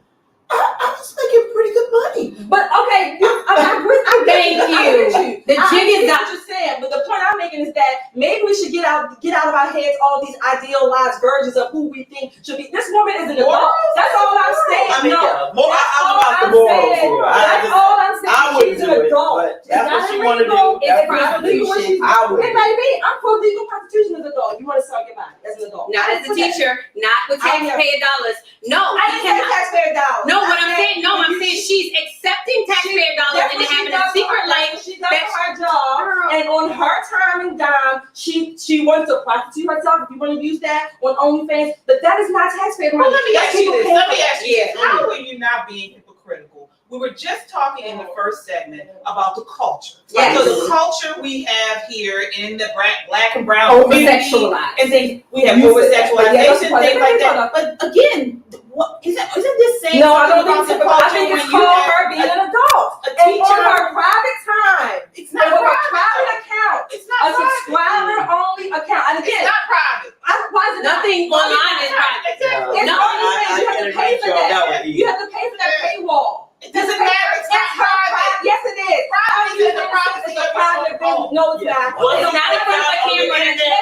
S4: I was making pretty good money.
S1: But okay, I agree.
S6: Thank you. The jig is
S1: not just saying, but the point I'm making is that maybe we should get out of our heads all these idealized versions of who we think should be. This woman is an adult. That's all I'm saying.
S4: I mean, I'm about the morals here.
S1: That's all I'm saying.
S4: I wouldn't
S1: She's an adult.
S4: But that's what she wanted to do. That's prostitution. I would.
S1: Hey, baby, I'm for legal prostitution as an adult. You want to suck your body as an adult?
S6: Not as a teacher. Not with taxpayer dollars. No,
S1: I didn't say taxpayer dollars.
S6: No, what I'm saying. No, I'm saying she's accepting taxpayer dollars and having a secret life.
S1: She does her job, and on her time and dime, she wants to prostitute herself. If you want to use that on OnlyFans, but that is not taxpayer money.
S3: Well, let me ask you this. Let me ask you this.
S1: Yeah.
S3: How are you not being hypocritical? We were just talking in the first segment about the culture.
S6: Yes.
S3: So the culture we have here in the black and brown community,
S6: Over-sexualized.
S3: and then we have
S1: You
S3: over-sexualization,
S1: said that.
S3: things like that. But again, what isn't this saying?
S1: No, I don't
S3: something
S1: think
S3: about
S1: so.
S3: the
S1: I
S3: culture
S1: think
S3: when
S1: it's
S3: you
S1: called
S3: have
S1: her being an adult.
S3: a
S1: And on
S3: teacher?
S1: her private time,
S3: It's
S1: and
S3: not
S1: with her
S3: private.
S1: private account,
S3: It's
S1: a
S3: not private.
S1: subscriber-only account. And
S3: It's
S1: again,
S3: not private.
S1: why is it not?
S6: Nothing online is private.
S3: Exactly.
S1: It's
S6: No,
S1: OnlyFans. You have to pay for that. You have to pay for that paywall.
S3: It doesn't matter. It's not private.
S1: Yes, it is.
S3: Private is the privacy
S1: It's a
S3: of
S1: private
S3: your own.
S1: business. No, it's not.
S6: It's not in front of a camera.
S1: It's a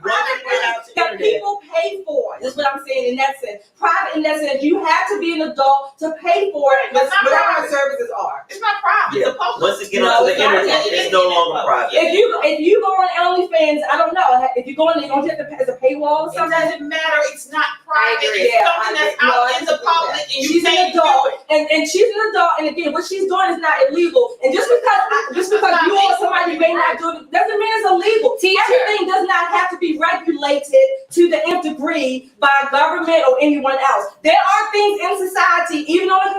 S1: private business that people pay for. That's what I'm saying in that sense. Private in that sense, you have to be an adult to pay for it.
S3: But it's not
S1: whatever
S3: private.
S1: the services are.
S3: It's not private.
S4: Yeah.
S3: It's supposed
S4: Once it get
S1: No,
S4: onto the
S1: it's not.
S4: internet, it's no longer private.
S1: If you go on OnlyFans, I don't know. If you go in, you don't have to pay as a paywall or
S3: It
S1: something.
S3: doesn't matter. It's not private.
S6: agree.
S3: It's something that's out in the public, and you
S1: She's an
S3: can't do
S1: adult,
S3: it.
S1: and she's an adult, and again, what she's doing is not illegal. And just because you or somebody may not do it doesn't mean it's illegal.
S6: Teacher.
S1: Everything does not have to be regulated to the nth degree by government or anyone else. There are things in society, even on the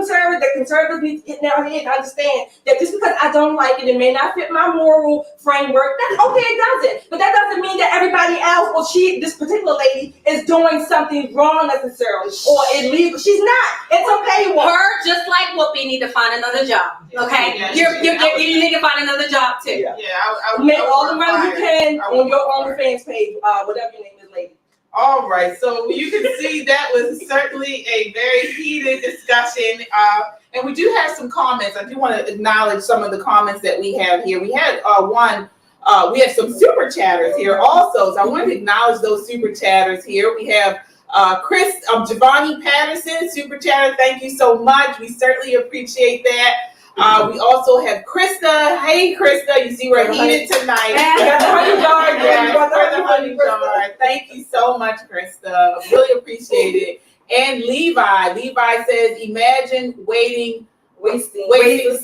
S1: conservatives need to get down here and understand that just because I don't like it, it may not fit my moral framework. That's okay, it doesn't. But that doesn't mean that everybody else or this particular lady is doing something wrong necessarily or illegal. She's not. It's a paywall.
S6: Her, just like Whoopi, need to find another job. Okay, you need to find another job too.
S4: Yeah.
S3: Yeah, I
S1: Make all the money you can
S3: I would
S1: on your
S3: fire.
S1: OnlyFans page, whatever your name is, lady.
S3: All right, so you can see that was certainly a very heated discussion, and we do have some comments. I do want to acknowledge some of the comments that we have here. We had we have some super chatters here also, so I want to acknowledge those super chatters here. We have Giovanni Patterson, super chatter. Thank you so much. We certainly appreciate that. We also have Krista. Hey, Krista, you see we're heated tonight. Thank you so much, Krista. Really appreciate it. And Levi says, imagine
S1: Wasting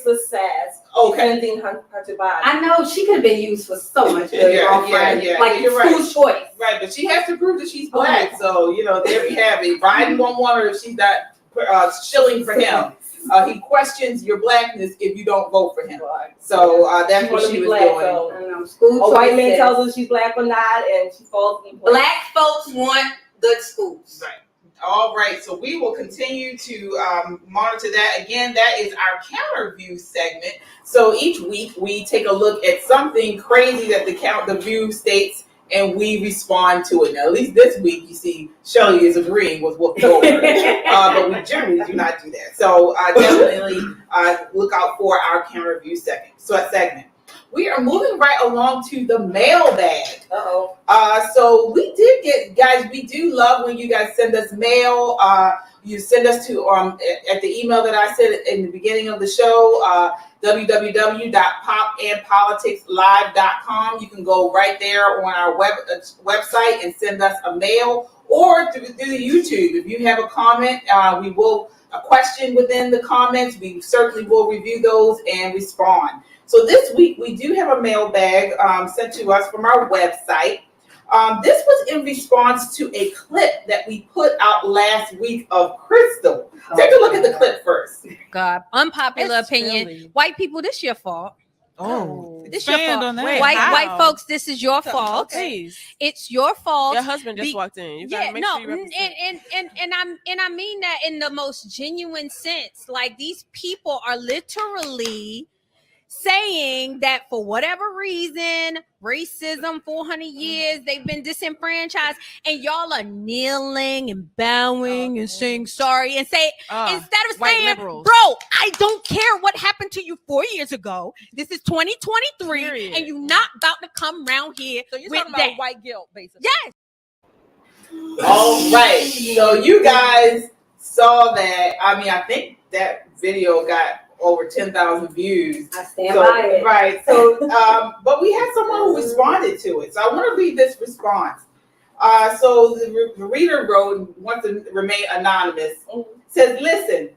S1: the sass.
S3: Okay.
S1: Defending her body.
S6: I know she could have been used for so much good.
S3: Yeah,
S6: girlfriend.
S3: yeah,
S6: Like
S3: you're right.
S6: school choice.
S3: Right, but she has to prove that she's black. So, there we have it. Biden won't want her if she's not shilling for him. He questions your blackness if you don't vote for him. So that's what she was doing.
S6: School
S1: A white man
S6: choices.
S1: tells her she's black or not, and she falls in place.
S6: Black folks want good schools.
S3: Right. All right, so we will continue to monitor that. Again, that is our counter view segment. So each week we take a look at something crazy that the view states, and we respond to it. Now, at least this week, you see, Shelley is agreeing with what we're over. But we generally do not do that. So definitely look out for our counter view segment. We are moving right along to the mailbag. So we did get, guys, we do love when you guys send us mail. You send us to at the email that I said in the beginning of the show, www.popandpoliticslive.com. You can go right there on our website and send us a mail, or through the YouTube. If you have a comment, a question within the comments, we certainly will review those and respond. So this week we do have a mailbag sent to us from our website. This was in response to a clip that we put out last week of Crystal. Take a look at the clip first.
S7: God, unpopular
S9: It's
S7: opinion.
S9: silly.
S7: White people, this your fault.
S9: Oh,
S7: This your
S9: expand
S7: fault.
S9: on that.
S7: White
S9: How?
S7: folks, this is your fault.
S9: Please.
S7: It's your fault.
S9: Your husband just
S7: Be-
S9: walked in. You
S7: Yeah,
S9: gotta make
S7: no,
S9: sure you represent.
S7: and I mean that in the most genuine sense. Like, these people are literally saying that for whatever reason, racism, 400 years, they've been disenfranchised, and y'all are kneeling and bowing and saying sorry and say, instead of
S9: white
S7: saying,
S9: liberals.
S7: bro, I don't care what happened to you 4 years ago. This is 2023,
S9: Period.
S7: and you're not about to come around here
S9: So you're
S7: with
S9: talking about
S7: that.
S9: white guilt, basically.
S7: Yes.
S3: All right. So you guys saw that. I mean, I think that video got over 10,000 views.
S6: I stand by it.
S3: Right. So, but we had someone who responded to it. So I want to read this response. So the reader wrote, wants to remain anonymous, says, listen,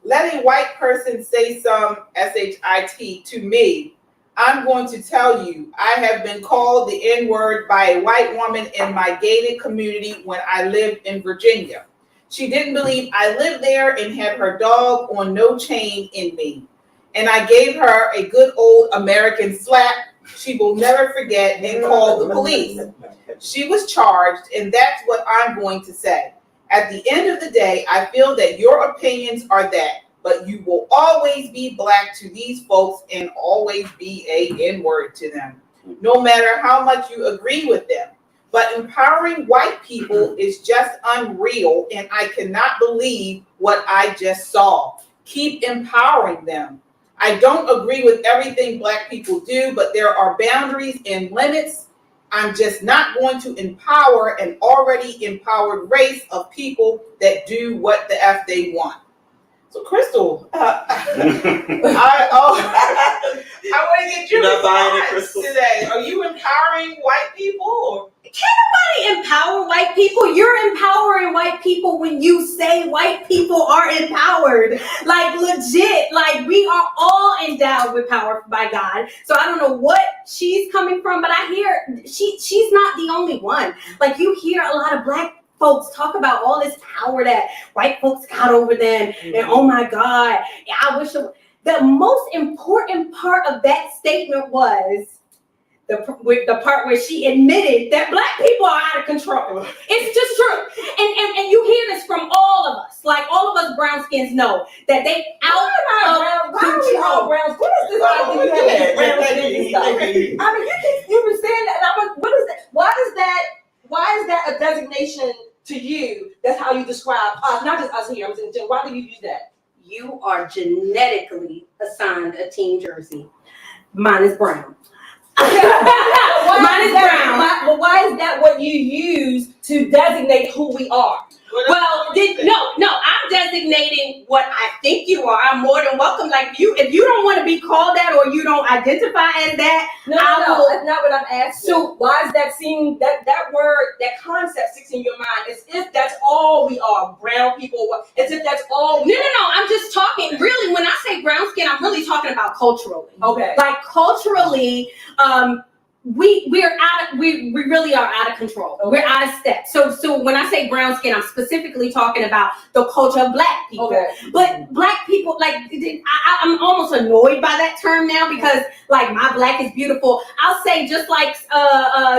S3: let a white person say some shit to me. I'm going to tell you, I have been called the N-word by a white woman in my gated community when I lived in Virginia. She didn't believe I lived there and had her dog on no chain in me. And I gave her a good old American slap she will never forget and called the police. She was charged, and that's what I'm going to say. At the end of the day, I feel that your opinions are that, but you will always be black to these folks and always be a N-word to them, no matter how much you agree with them. But empowering white people is just unreal, and I cannot believe what I just saw. Keep empowering them. I don't agree with everything black people do, but there are boundaries and limits. I'm just not going to empower an already empowered race of people that do what the F they want. So, Crystal, I want to get your response today. Are you empowering white people? Or?
S6: Can't nobody empower white people. You're empowering white people when you say white people are empowered. Like, legit, like, we are all endowed with power by God. So I don't know what she's coming from, but I hear she's not the only one. Like, you hear a lot of black folks talk about all this power that white folks got over them, and oh my God, I wish the most important part of that statement was the part where she admitted that black people are out of control. It's just true. And you hear this from all of us. Like, all of us brown skins know that they out of control.
S1: What is this idea you have with brown skin stuff? I mean, you've been saying that. And I'm like, what is that? Why is that a designation to you? That's how you describe us, not just us here. I'm saying, why do you use that?
S6: You are genetically assigned a team jersey. Mine is brown.
S1: Mine is brown. But why is that what you use to designate who we are?
S6: Well, no, I'm designating what I think you are. I'm more than welcome. Like, if you don't want to be called that or you don't identify as that,
S1: No, that's not what I'm asking. So why is that that word, that concept sticks in your mind as if that's all we are, brown people, as if that's all we are.
S6: No, I'm just talking, really, when I say brown skin, I'm really talking about culturally.
S1: Okay.
S6: Like, culturally, we really are out of control. Okay. We're out of step. So when I say brown skin, I'm specifically talking about the culture of black people.
S1: Okay.
S6: But black people, like, I'm almost annoyed by that term now because, like, my black is beautiful. I'll say, just like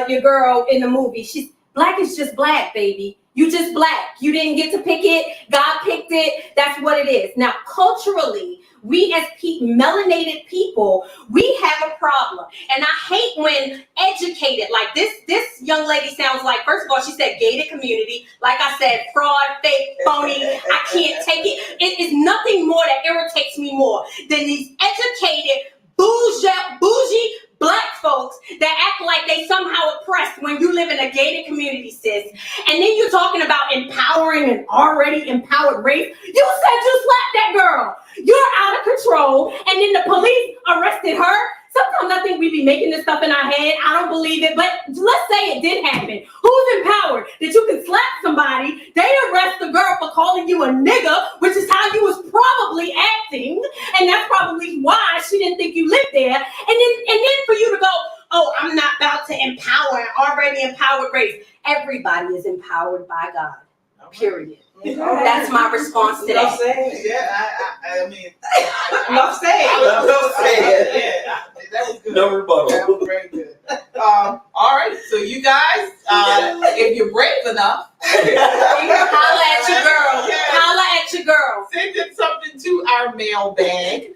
S6: your girl in the movie, she's black is just black, baby. You just black. You didn't get to pick it. God picked it. That's what it is. Now, culturally, we as melanated people, we have a problem. And I hate when educated, like this young lady sounds like, first of all, she said gated community. Like I said, fraud, fake, phony. I can't take it. It is nothing more that irritates me more than these educated, bougie black folks that act like they somehow oppressed when you live in a gated community, sis. And then you're talking about empowering an already empowered race. You said you slapped that girl. You're out of control. And then the police arrested her. Sometimes I think we be making this stuff in our head. I don't believe it, but let's say it did happen. Who's empowered that you can slap somebody? They arrest the girl for calling you a nigga, which is how you was probably acting, and that's probably why she didn't think you lived there. And then for you to go, oh, I'm not about to empower an already empowered race. Everybody is empowered by God. Period. That's my response to that.
S3: Yeah, I mean,
S4: Enough said.
S3: Yeah, that was good.
S4: No rebuttal.
S3: That was very good. All right, so you guys, if you're brave enough,
S6: Holla at your girl. Holla at your girl.
S3: Send in something to our mailbag,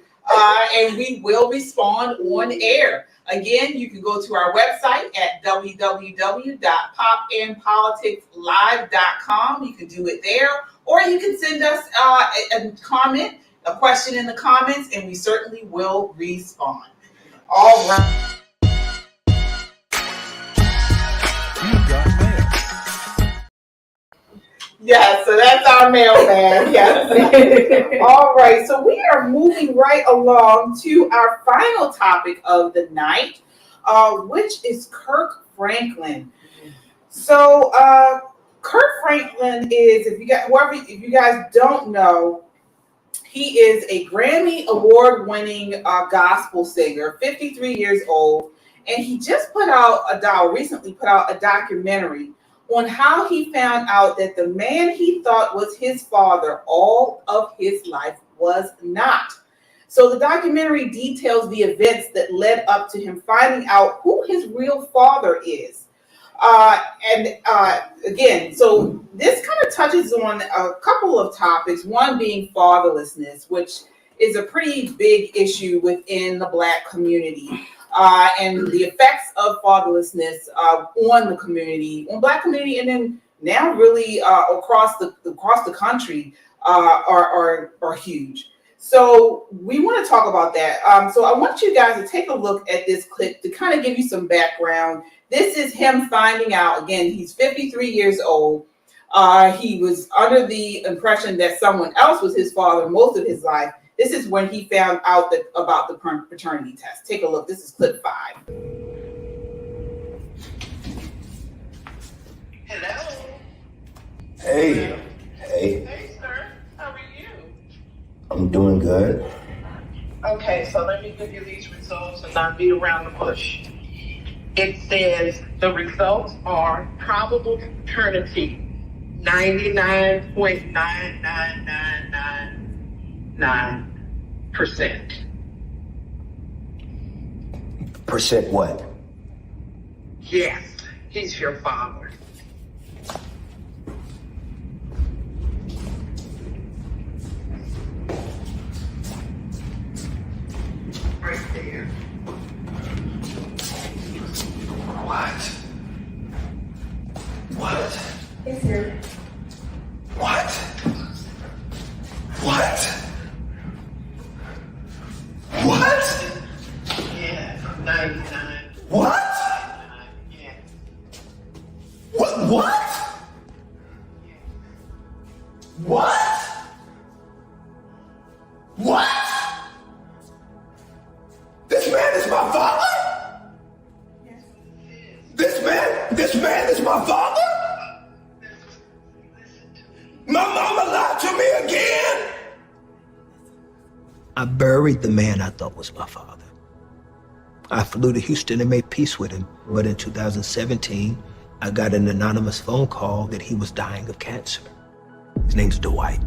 S3: and we will respond on air. Again, you can go to our website at www.popandpoliticslive.com. You can do it there, or you can send us a comment, a question in the comments, and we certainly will respond. All right. Yeah, so that's our mailbag. Yes. All right, so we are moving right along to our final topic of the night, which is Kirk Franklin. So, Kirk Franklin is, if you guys don't know, he is a Grammy award-winning gospel singer, 53 years old, and he just recently put out a documentary on how he found out that the man he thought was his father all of his life was not. So the documentary details the events that led up to him finding out who his real father is. Again, so this kind of touches on a couple of topics, one being fatherlessness, which is a pretty big issue within the Black community, and the effects of fatherlessness on the community, on Black community, and then now really across the country are huge. So we want to talk about that. So I want you guys to take a look at this clip to kind of give you some background. This is him finding out. Again, he's 53 years old. He was under the impression that someone else was his father most of his life. This is when he found out about the paternity test. Take a look. This is clip 5.
S9: Hello.
S10: Hey.
S9: Hey, sir. How are you?
S10: I'm doing good.
S9: Okay, so let me give you these results and not beat around the bush. It says the results are probable paternity 99.99999%.
S10: Percent what?
S9: Yes, he's your father. Right there.
S10: What?
S6: It's here.
S10: What?
S9: Yeah, 99.
S10: What?
S9: Yeah.
S10: What? This man is my father? This man is my father? My mama lied to me again? I buried the man I thought was my father. I flew to Houston and made peace with him, but in 2017, I got an anonymous phone call that he was dying of cancer. His name's Dwight.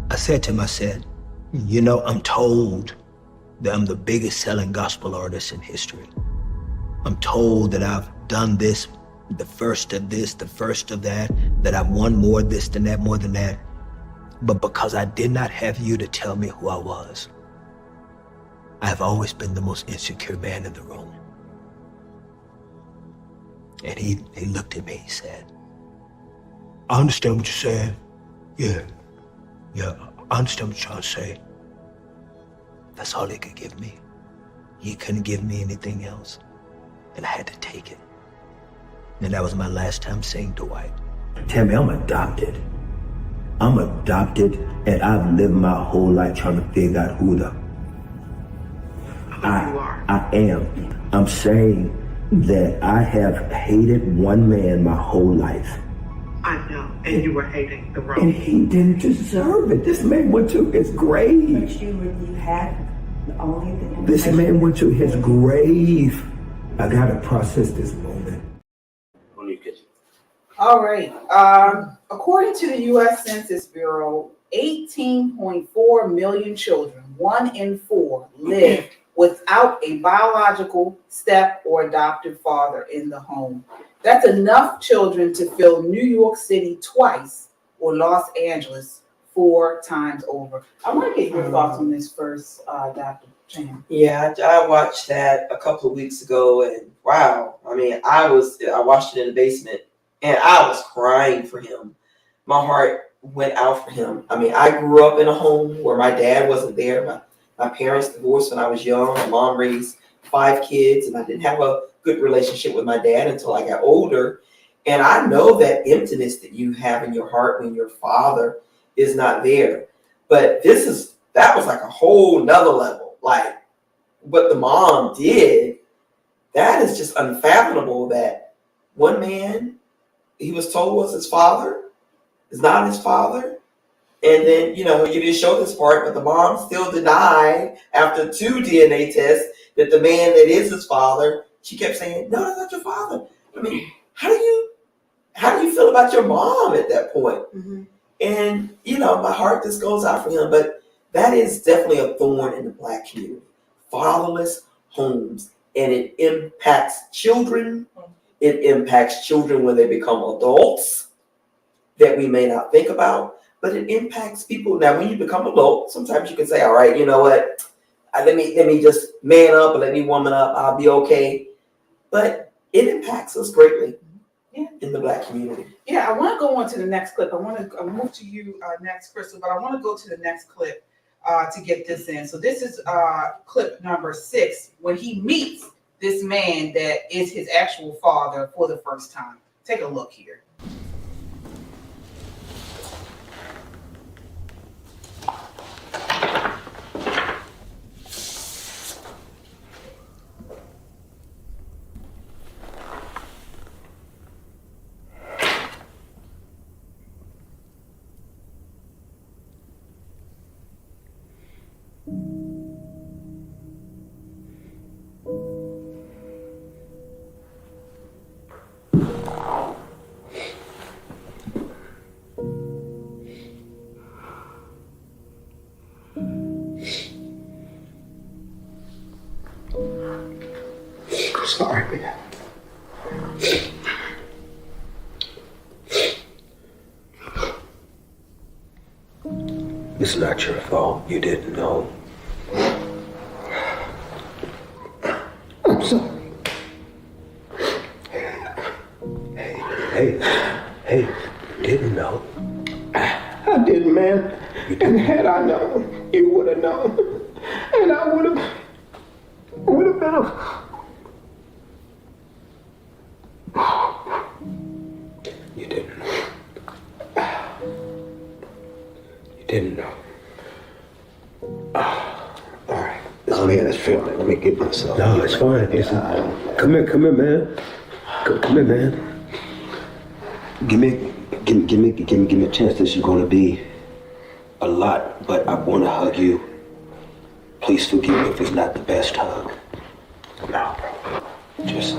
S10: I said to him, I'm told that I'm the biggest selling gospel artist in history. I'm told that I've done this, the first of this, the first of that I've won more this than that, more than that. But because I did not have you to tell me who I was, I have always been the most insecure man in the room. And he looked at me, he said, I understand what you're saying. Yeah, I understand what you're trying to say. That's all he could give me. He couldn't give me anything else. And I had to take it. And that was my last time seeing Dwight. Tammy, I'm adopted. And I've lived my whole life trying to figure out who I am. I'm saying that I have hated one man my whole life.
S9: I know, and you were hating the wrong.
S10: And he didn't deserve it. This man went to his grave.
S11: But you had only the
S10: This man went to his grave. I gotta process this moment.
S3: All right. According to the U.S. Census Bureau, 18.4 million children, 1 in 4, live without a biological step or adoptive father in the home. That's enough children to fill New York City twice or Los Angeles 4 times over. I want to get your thoughts on this first, Dr. Cham.
S4: Yeah, I watched that a couple of weeks ago, and wow, I mean, I watched it in the basement, and I was crying for him. My heart went out for him. I mean, I grew up in a home where my dad wasn't there. My parents divorced when I was young. My mom raised 5 kids, and I didn't have a good relationship with my dad until I got older. And I know that emptiness that you have in your heart when your father is not there. But that was like a whole nother level. Like what the mom did, that is just unfathomable, that one man he was told was his father is not his father. And then, you didn't show this part, but the mom still denied after 2 DNA tests that the man that is his father, she kept saying, no, that's not your father. I mean, how do you feel about your mom at that point?
S6: Mm-hmm.
S4: And, my heart just goes out for him. But that is definitely a thorn in the Black community. Fatherless homes. And it impacts children. It impacts children when they become adults that we may not think about. But it impacts people. Now, when you become adult, sometimes you can say, all right, you know what? Let me just man up or let me woman up. I'll be okay. But it impacts us greatly in the Black community.
S3: Yeah, I want to go on to the next clip. I want to move to you next, Crystal, but I want to go to the next clip to get this in. So this is clip number 6, when he meets this man that is his actual father for the first time. Take a look here.
S10: Sorry, man. It's not your fault. You didn't know. I'm sorry. Hey, didn't know. I didn't, man. You didn't. And had I known, you would have known. And I would have been a... You didn't know. You didn't know. All right. Oh man, it's filming. Let me get myself. No, it's fine. Come here, man. Come here, man. Give me a chance. This is gonna be a lot, but I wanna hug you. Please forgive me if it's not the best hug. No, bro. Just.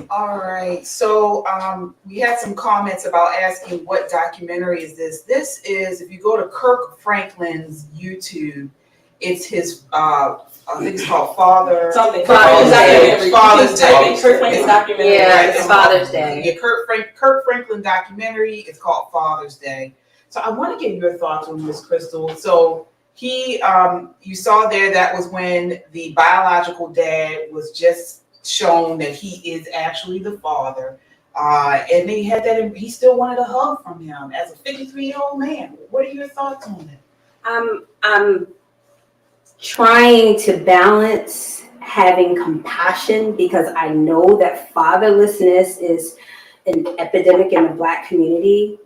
S3: All right, so we had some comments about asking what documentary is this. This is, if you go to Kirk Franklin's YouTube, it's his, I think it's called Father's Day.
S1: Father's Day. Kirk Franklin's documentary.
S6: Yeah,
S3: Right,
S6: it's Father's Day.
S3: Yeah, Kirk Franklin documentary. It's called Father's Day. So I want to get your thoughts on this, Crystal. So he, you saw there, that was when the biological dad was just shown that he is actually the father, and they had that. He still wanted a hug from him as a 53-year-old man. What are your thoughts on it?
S6: I'm trying to balance having compassion, because I know that fatherlessness is an epidemic in the Black community,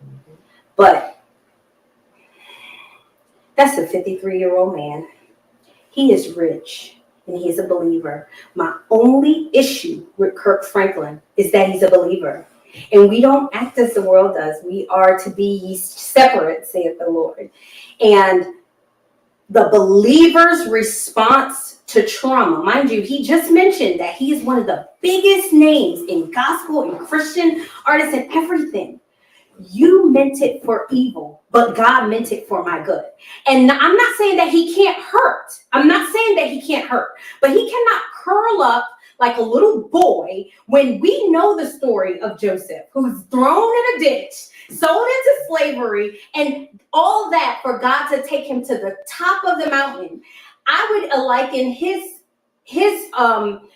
S6: but that's a 53-year-old man. He is rich. And he's a believer. My only issue with Kirk Franklin is that he's a believer. And we don't act as the world does. We are to be separate, saith the Lord. And the believer's response to trauma, mind you, he just mentioned that he is one of the biggest names in gospel and Christian artists and everything. You meant it for evil, but God meant it for my good. And I'm not saying that he can't hurt. I'm not saying that he can't hurt, but he cannot curl up like a little boy when we know the story of Joseph, who's thrown in a ditch, sold into slavery, and all that for God to take him to the top of the mountain. I would liken his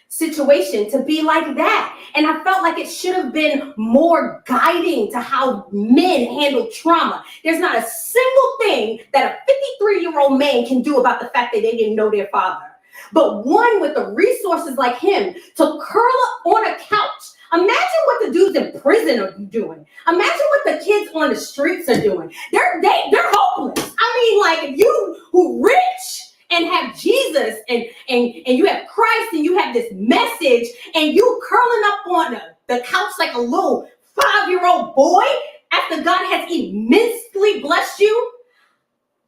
S6: situation to be like that. And I felt like it should have been more guiding to how men handle trauma. There's not a single thing that a 53-year-old man can do about the fact that they didn't know their father. But one with the resources like him to curl up on a couch. Imagine what the dudes in prison are doing. Imagine what the kids on the streets are doing. They're hopeless. I mean, like, if you who rich and have Jesus and you have Christ and you have this message and you curling up on the couch like a little 5-year-old boy after God has immensely blessed you,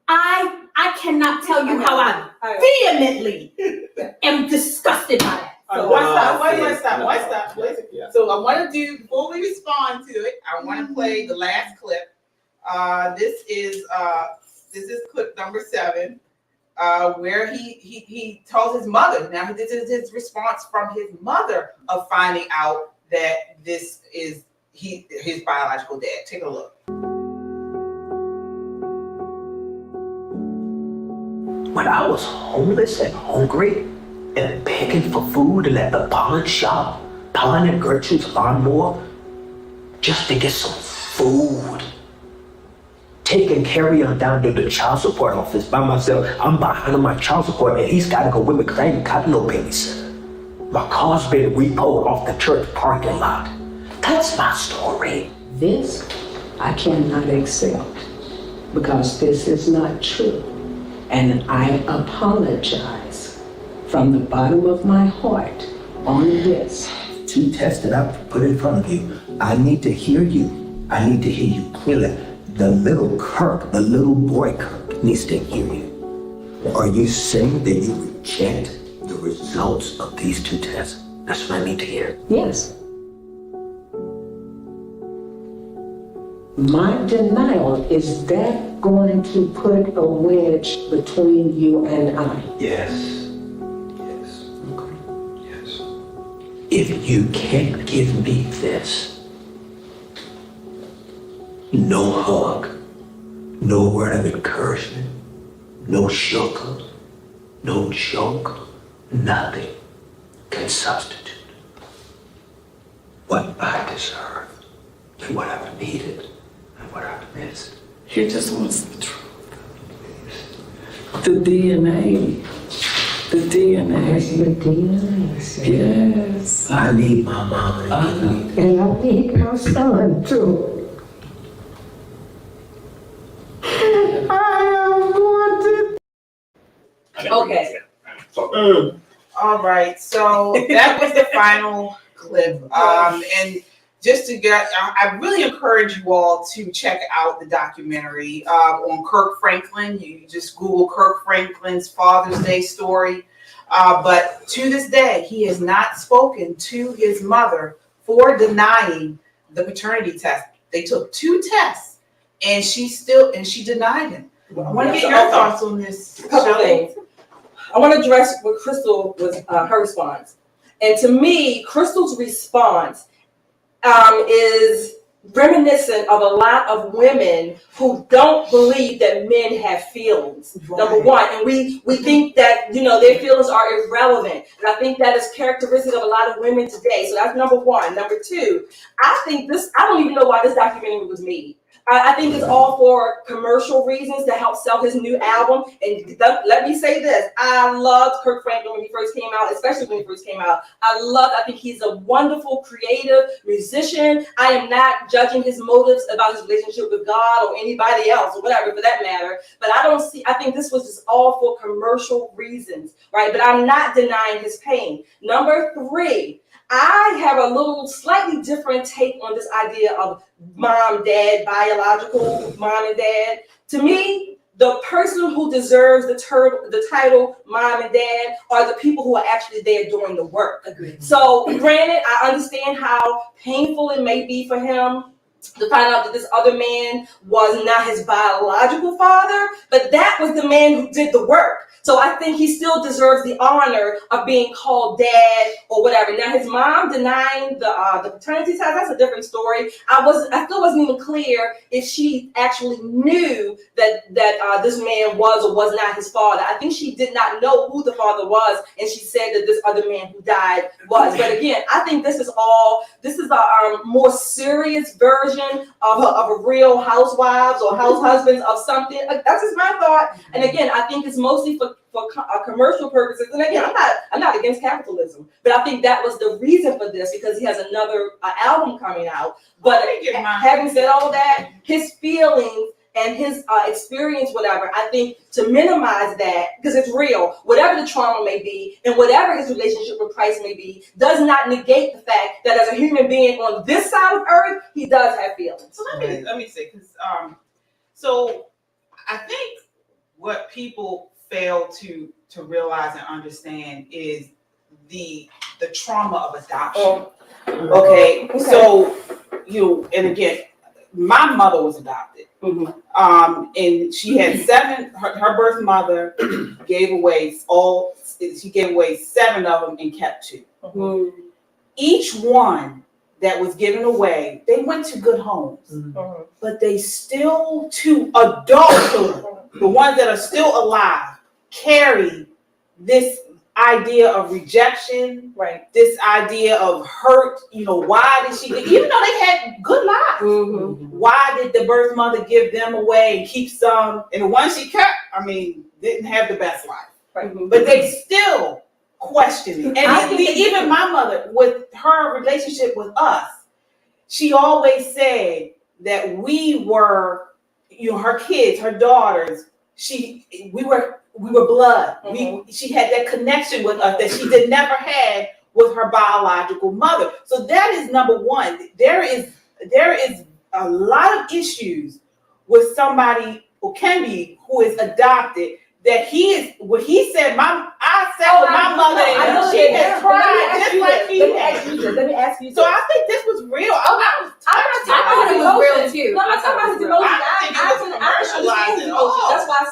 S6: I cannot tell you how I vehemently am disgusted by that.
S3: One stop. So I want to do, before we respond to it, I want to play the last clip. This is clip number 7, where he tells his mother. Now this is his response from his mother of finding out that this is his biological dad. Take a look.
S10: When I was homeless and hungry and begging for food and at the pawn shop, pawing at Gertrude's lawnmower just to get some food, taking Carrie on down to the child support office by myself. I'm behind on my child support and he's got to go with me because I ain't got no babysitter. My car's been repoed off the church parking lot. That's my story.
S11: This I cannot accept because this is not true. And I apologize from the bottom of my heart on this.
S10: 2 tests that I put in front of you. I need to hear you. I need to hear you clearly. The little Kirk, the little boy Kirk needs to hear you. Are you saying that you reject the results of these 2 tests? That's what I need to hear.
S11: Yes. My denial, is that going to put a wedge between you and I?
S10: Yes. Okay. Yes. If you can't give me this, no hug, no word of encouragement, no sugar, no joke, nothing can substitute what I deserve and what I've needed and what I've missed.
S11: He just wants the truth. The DNA. The DNA. Yes.
S10: I need my mom.
S11: And I need my son too.
S1: Okay.
S3: All right, so that was the final clip. And just to get, I really encourage you all to check out the documentary on Kirk Franklin. You just Google Kirk Franklin's Father's Day story. But to this day, he has not spoken to his mother for denying the paternity test. They took 2 tests, and she denied him. I want to get your thoughts on this.
S1: A couple things. I want to address what Crystal was her response, and to me, Crystal's response is reminiscent of a lot of women who don't believe that men have feelings. Right. Number one, and we think that their feelings are irrelevant, and I think that is characteristic of a lot of women today. So that's number one. Number two, I don't even know why this documentary was made. I think it's all for commercial reasons to help sell his new album. And let me say this. I loved Kirk Franklin when he first came out, especially when he first came out. I think he's a wonderful, creative musician. I am not judging his motives about his relationship with God or anybody else or whatever for that matter. But I think this was just all for commercial reasons, right? But I'm not denying his pain. Number 3, I have a little slightly different take on this idea of mom, dad, biological mom and dad. To me, the person who deserves the title mom and dad are the people who are actually there doing the work. Agreed. So granted, I understand how painful it may be for him to find out that this other man was not his biological father, but that was the man who did the work. So I think he still deserves the honor of being called dad or whatever. Now his mom denying the paternity test, that's a different story. I still wasn't even clear if she actually knew that this man was or was not his father. I think she did not know who the father was, and she said that this other man who died was. But again, I think this is a more serious version of a real housewives or house husbands of something. That's just my thought. And again, I think it's mostly for commercial purposes. And again, I'm not against capitalism, but I think that was the reason for this, because he has another album coming out. But having said all that, his feelings and his experience, whatever, I think to minimize that, because it's real, whatever the trauma may be, and whatever his relationship with Christ may be, does not negate the fact that as a human being on this side of earth, he does have feelings.
S3: So let me say, because so I think what people fail to realize and understand is the trauma of adoption. Okay, so and again, my mother was adopted. And she had her birth mother gave away she gave away 7 of them and kept 2. Each one that was given away, they went to good homes, but they still, to adulthood, the ones that are still alive, carry this idea of rejection,
S1: right?
S3: This idea of hurt. Why did she get, even though they had good lives, why did the birth mother give them away and keep some? And the ones she kept, didn't have the best life.
S1: Right.
S3: But they still question it. And even my mother, with her relationship with us, she always said that we were, her kids, her daughters, we were blood. She had that connection with us that she never had with her biological mother. So that is number one. There is a lot of issues with somebody who is adopted. That what he said, I sat with my mother and she has cried just like he had.
S1: Let me ask you.
S3: So I think this was real. I
S6: thought it was real too.
S1: No, I'm talking about his emotions.
S3: I think it was commercialized at all.
S1: That's why I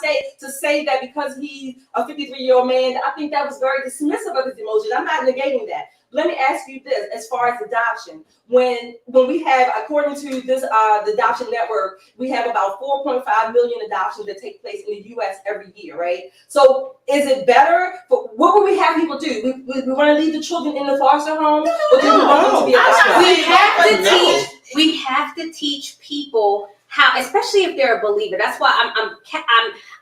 S1: say that because he's a 53-year-old man, I think that was very dismissive of his emotions. I'm not negating that. Let me ask you this: as far as adoption, when we have, according to this the Adoption Network, we have about 4.5 million adoptions that take place in the U.S. every year, right? So, is it better? What would we have people do? We want to leave the children in the foster home, or do we want them to be adopted?
S6: We have to teach people how, especially if they're a believer. That's why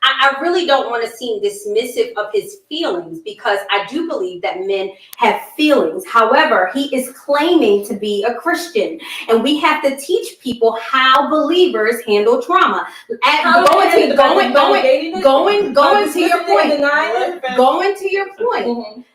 S6: I really don't want to seem dismissive of his feelings, because I do believe that men have feelings. However, he is claiming to be a Christian, and we have to teach people how believers handle trauma. Going to your point.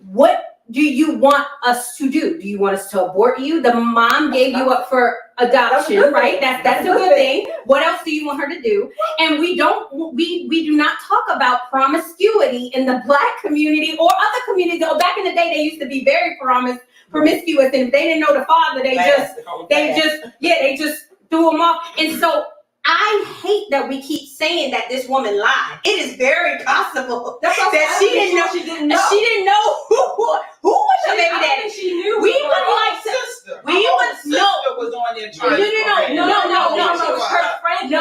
S6: What do you want us to do? Do you want us to abort you? The mom gave you up for adoption, right? That's a good thing. What else do you want her to do? And we do not talk about promiscuity in the Black community or other communities. Oh, back in the day, they used to be very promiscuous, and if they didn't know the father, they just threw them off. And so I hate that we keep saying that this woman lied. It is very possible that she didn't know. She didn't know who was her baby daddy. She knew. We would like to. We would know.
S3: Was on there trying
S1: No. Kirk Franklin.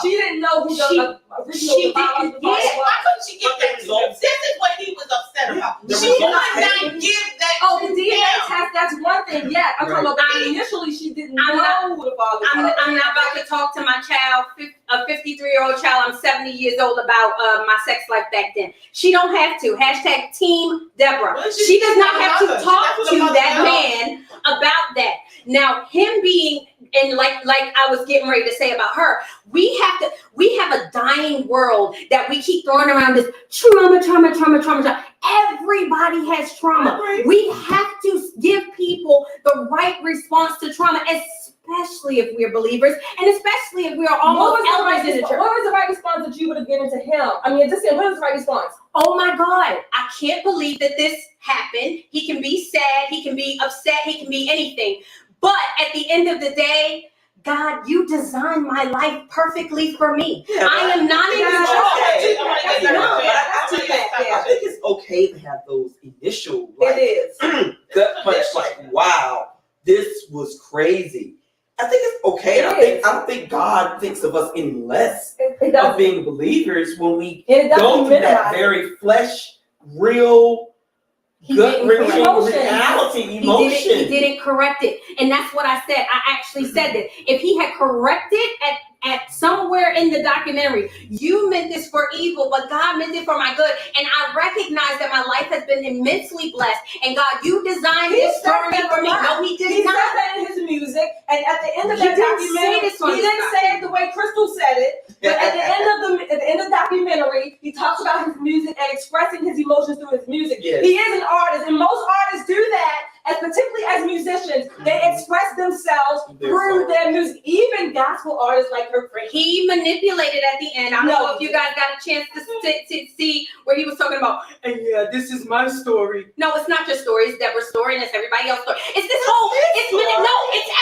S1: She didn't know who the original father was.
S3: Why couldn't she get that result? This is what he was upset about. She could not give that.
S1: Oh, the DNA test. That's one thing. Yeah, I'm talking about. Initially, she didn't know who the father was.
S6: I'm not about to talk to my child, a 53-year-old child. I'm 70 years old about my sex life back then. She don't have to. # Team Deborah. She does not have to talk to that man about that. Now, him being, and like I was getting ready to say about her, we have a dying world that we keep throwing around this trauma. Everybody has trauma. We have to give people the right response to trauma, especially if we're believers, and especially if we are almost elders in the church.
S1: What was the right response that you would have given to him? What was the right response?
S6: Oh my God, I can't believe that this happened. He can be sad, he can be upset, he can be anything. But at the end of the day, God, you designed my life perfectly for me. I am not in control.
S4: I think it's okay to have those initial,
S1: it is.
S4: gut punch, wow, this was crazy. I think it's okay. I don't think God thinks of us any less of being believers when we go through that very flesh, real, gut-wrenching reality, emotion.
S6: He didn't correct it. And that's what I said. I actually said that. If he had corrected at somewhere in the documentary, you meant this for evil, but God meant it for my good. And I recognize that my life has been immensely blessed. And God, you designed this story for me. No, he did not.
S1: He said that in his music. music, and at the end of
S6: He
S1: that
S6: didn't say
S1: documentary,
S6: this on
S1: he
S6: his
S1: didn't say it the way Crystal said it. But at the end of the documentary, he talks about his music and expressing his emotions through his music.
S4: Yes.
S1: He is an artist, and most artists do that. And particularly as musicians, they express themselves through their music. Even gospel artists like Kirk Franklin.
S6: He manipulated at the end. I don't know if you guys got a chance to see where he was talking about, and yeah, this is my story. No, it's not your story. It's Deborah's story, and it's everybody else's story. It's this whole, it's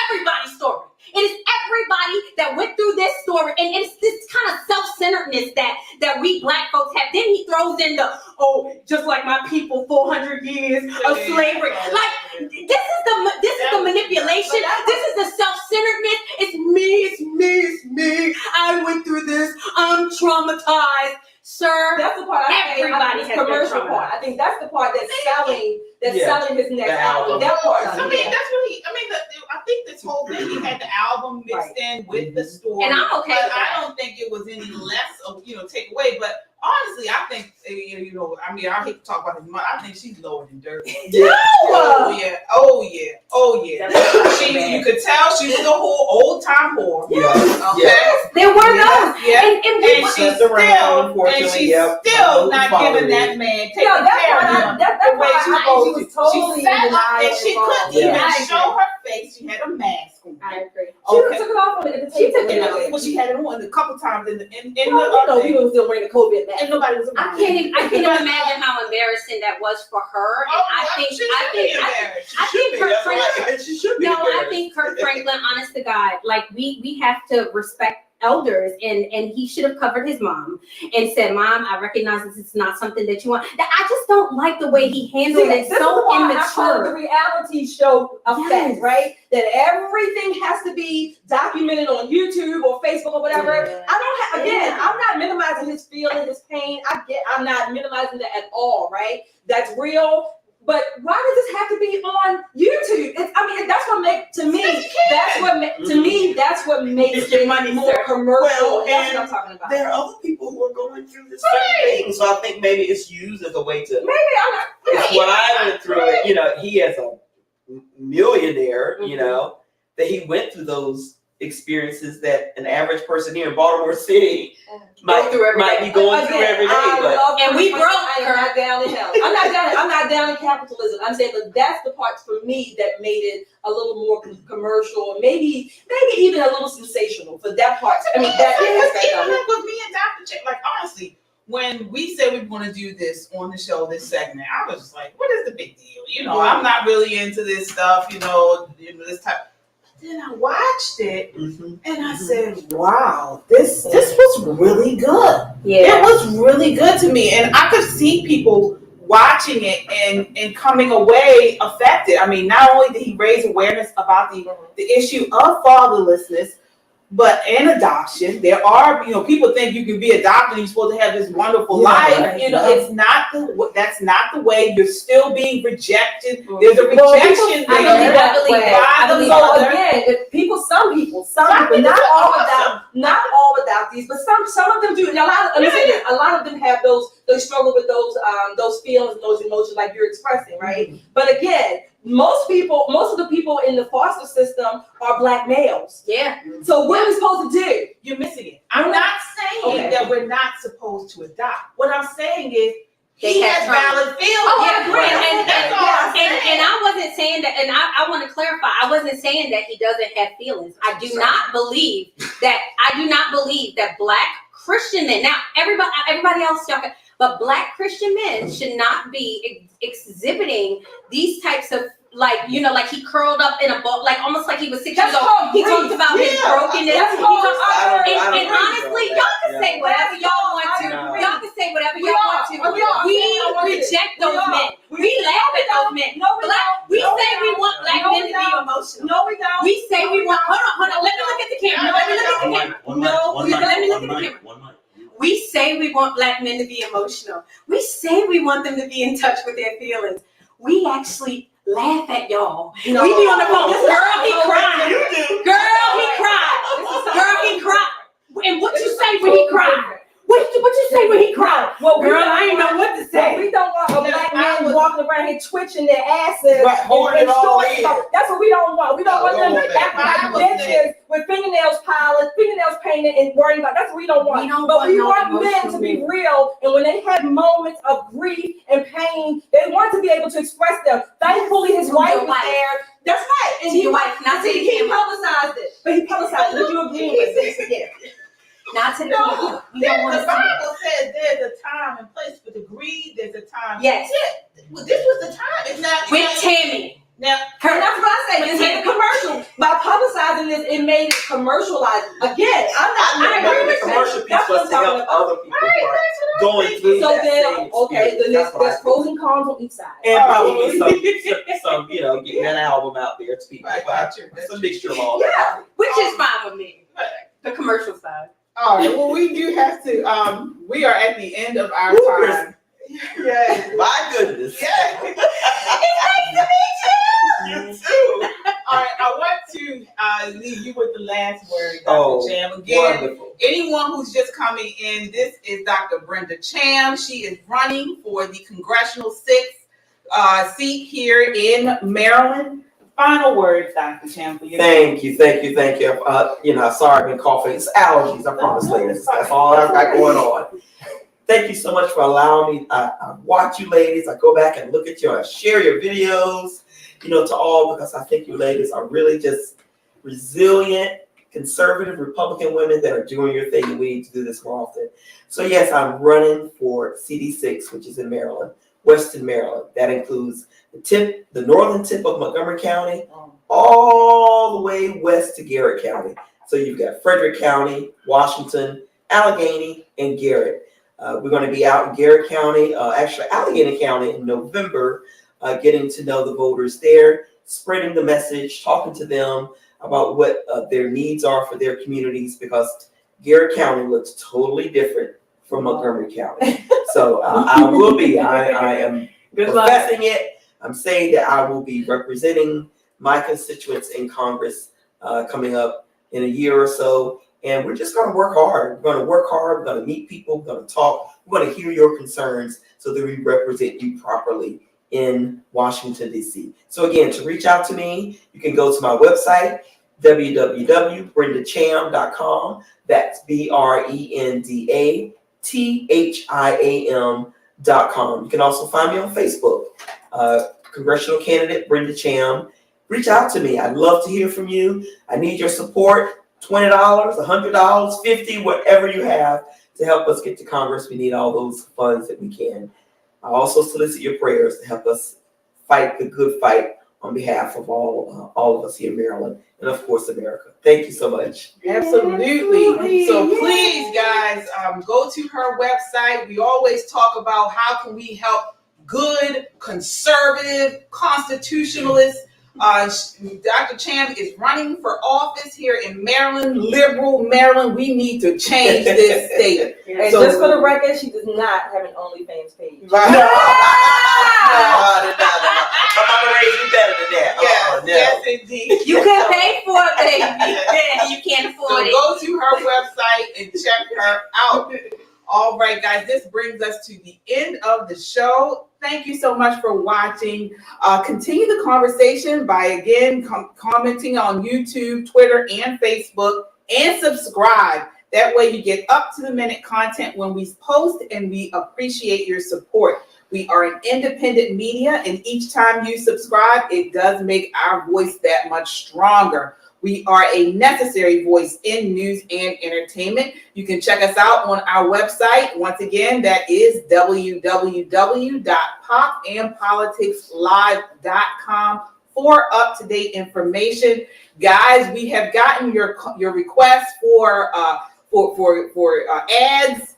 S6: everybody's story. It is everybody that went through this story, and it's this kind of self-centeredness that we Black folks have. Then he throws in the, just like my people, 400 years of slavery. Like, this is the manipulation. This is the self-centeredness. It's me. I went through this. I'm traumatized. Sir,
S1: that's the part
S6: everybody has
S1: commercial part. I think that's the part that's selling his next album. That part.
S3: I mean, that's what I think this whole thing, he had the album mixed in with the story.
S6: And I'm okay with that.
S3: I don't think it was any less of, take away. But honestly, I think, I hate to talk about his mother. I think she's lower than dirt.
S4: Yeah.
S3: Oh yeah. You could tell she was a whole old time whore.
S4: Yeah.
S3: Okay.
S4: Yes.
S6: There were those.
S3: Yeah.
S6: And
S3: she's still not giving that man taking care of him the way she was supposed to. She sat up and she couldn't even show her face. She had a mask on.
S1: I agree.
S3: Okay.
S1: She took it off on the
S3: She took it off. Well, she had it on a couple times in the
S1: he was still wearing the COVID mask.
S3: and nobody was around.
S6: I can't even imagine how embarrassing that was for her. And I think Kirk Franklin, honest to God, like we have to respect elders, and he should have covered his mom and said, "Mom, I recognize this is not something that you want." I just don't like the way he handled it. So immature.
S1: The reality show effect, right? That everything has to be documented on YouTube or Facebook or whatever. I'm not minimizing his feeling, his pain. I'm not minimizing that at all, right? That's real. But why does this have to be on YouTube? That's what makes it more commercial.
S4: Well,
S1: That's what I'm talking about.
S4: There are other people who are going through this same thing, so I think maybe it's used as a way to. It's what I went through. He as a millionaire, that he went through those experiences that an average person here in Baltimore City might be going through every day.
S6: And we broke.
S1: I'm not down in hell. I'm not down in capitalism. I'm saying, but that's the part for me that made it a little more commercial, and maybe even a little sensational for that part.
S3: Even like with me and Dr. Cham, like honestly, when we said we want to do this on the show, this segment, I was just like, what is the big deal? I'm not really into this stuff, this type. Then I watched it and I said, wow, this was really good.
S6: Yeah.
S3: It was really good to me. And I could see people watching it and coming away affected. Not only did he raise awareness about the issue of fatherlessness, but in adoption, there are, people think you can be adopted, you're supposed to have this wonderful life. That's not the way. You're still being rejected. There's a rejection there by the mother.
S1: Again, not all adoptees, but some of them do. And a lot of them have they struggle with those feelings and those emotions like you're expressing, right? But again, most of the people in the foster system are Black males.
S6: Yeah.
S1: So what are we supposed to do?
S3: You're missing it. I'm not saying that we're not supposed to adopt. What I'm saying is he has valid feelings.
S6: I agree. And I wasn't saying that, and I want to clarify, I wasn't saying that he doesn't have feelings. I do not believe that Black Christian men, now everybody else, but Black Christian men should not be exhibiting these types of, like he curled up in a ball, like almost like he was 6 years old. He talked about his brokenness. And honestly, y'all can say whatever y'all want to. Y'all can say whatever y'all want to. We reject those men. We laugh at those men. We say we want Black men to be emotional.
S1: No, we don't.
S6: We say we want. Hold on. Let me look at the camera. Let me look at the camera. We say we want Black men to be emotional. We say we want them to be in touch with their feelings. We actually laugh at y'all. We be on the phone. Girl, he cried. Girl, he cried. And what you say when he cried? What you say when he cried?
S1: Well,
S6: Girl, I ain't know what to say.
S1: We don't want a black man
S3: was-
S1: walking around here twitching their asses.
S4: Right, holding it all
S1: showing
S4: in.
S1: stuff. That's what we don't want. We don't want them
S4: want that.
S1: acting like bitches with fingernails piled, fingernails painted, and worrying about. That's what we don't want.
S6: We don't
S1: but
S6: want
S1: we
S6: no
S1: want men
S6: emotional
S1: to be
S6: men.
S1: real, and when they have moments of grief and pain, they want to be able to express them. Thankfully, his
S6: Through
S1: wife
S6: your
S1: was
S6: wife.
S1: there. That's right. And
S6: To your wife, not to the
S1: he
S6: camera.
S1: publicized it. But he publicized it. Would you agree with this? Yeah.
S6: Not to the
S3: No,
S6: camera. We don't want
S3: the
S6: to see it.
S3: Bible says there's a time and place for the greed. There's a time.
S6: Yes.
S3: Yeah, well, this was the time. It's not.
S6: With Tammy.
S3: Now,
S1: And that's what I say. This ain't a commercial. By publicizing this, it made it commercialized. Again,
S4: I
S1: agree
S4: know the
S1: with
S4: commercial
S1: you.
S4: piece
S1: That's what
S4: was
S1: I'm
S4: to
S1: talking
S4: help
S1: about.
S4: other people who are going through
S1: So
S4: that
S1: then,
S4: same
S1: okay,
S4: experience.
S1: then
S4: That's what I
S1: there's
S4: think.
S1: pros and cons on each side.
S4: And probably some, getting that album out there to people.
S3: Right,
S4: But
S3: true.
S4: it's a mixture of all that.
S1: Yeah.
S6: Which is fine with me. The commercial side.
S3: all right. Well, we do have to. We are at the end of our
S4: Woo,
S3: time. Yeah.
S4: My goodness.
S3: Yeah.
S4: You too.
S3: All right. I want to leave you with the last word, Dr.
S4: Oh,
S3: Cham. Again,
S4: wonderful.
S3: anyone who's just coming in, this is Dr. Brenda Cham. She is running for the congressional 6th seat here in Maryland. Final words, Dr. Cham, for you.
S4: Thank you. Sorry, I've been coughing. It's allergies, I promise, ladies. That's all I've got going on. Thank you so much for allowing me. I watch you ladies. I go back and look at you. I share your videos, to all, because I think you ladies are really just resilient, conservative Republican women that are doing your thing, and we need to do this more often. So yes, I'm running for CD6, which is in Maryland, Western Maryland. That includes the northern tip of Montgomery County, all the way west to Garrett County. So you've got Frederick County, Washington, Allegheny, and Garrett. We're going to be out in Garrett County, actually Allegheny County in November, getting to know the voters there, spreading the message, talking to them about what their needs are for their communities, because Garrett County looks totally different from Montgomery County. So I will be, I am professing it. I'm saying that I will be representing my constituents in Congress coming up in a year or so. And we're just going to work hard. We're going to work hard. We're going to meet people. We're going to talk. We're going to hear your concerns so that we represent you properly in Washington, D.C. So again, to reach out to me, you can go to my website, www.brendacham.com. That's BrendaThiam.com. You can also find me on Facebook, congressional candidate Brenda Cham. Reach out to me. I'd love to hear from you. I need your support. $20, $100, $50, whatever you have to help us get to Congress. We need all those funds that we can. I also solicit your prayers to help us fight the good fight on behalf of all of us here in Maryland and, of course, America. Thank you so much.
S3: Absolutely. So please, guys, go to her website. We always talk about how can we help good, conservative, constitutionalists. Dr. Cham is running for office here in Maryland, liberal Maryland. We need to change this state.
S1: And
S3: So-
S1: just for the record, she does not have an OnlyFans page.
S3: Right.
S4: No. My mama raised me better than that.
S3: Yes,
S4: No.
S3: yes, indeed.
S6: You could pay for it, baby. You can't
S3: So
S6: afford it.
S3: go to her website and check her out. All right, guys, this brings us to the end of the show. Thank you so much for watching. Continue the conversation by, again, commenting on YouTube, Twitter, and Facebook, and subscribe. That way you get up-to-the-minute content when we post, and we appreciate your support. We are an independent media, and each time you subscribe, it does make our voice that much stronger. We are a necessary voice in news and entertainment. You can check us out on our website. Once again, that is www.popandpoliticslive.com for up-to-date information. Guys, we have gotten your requests for ads,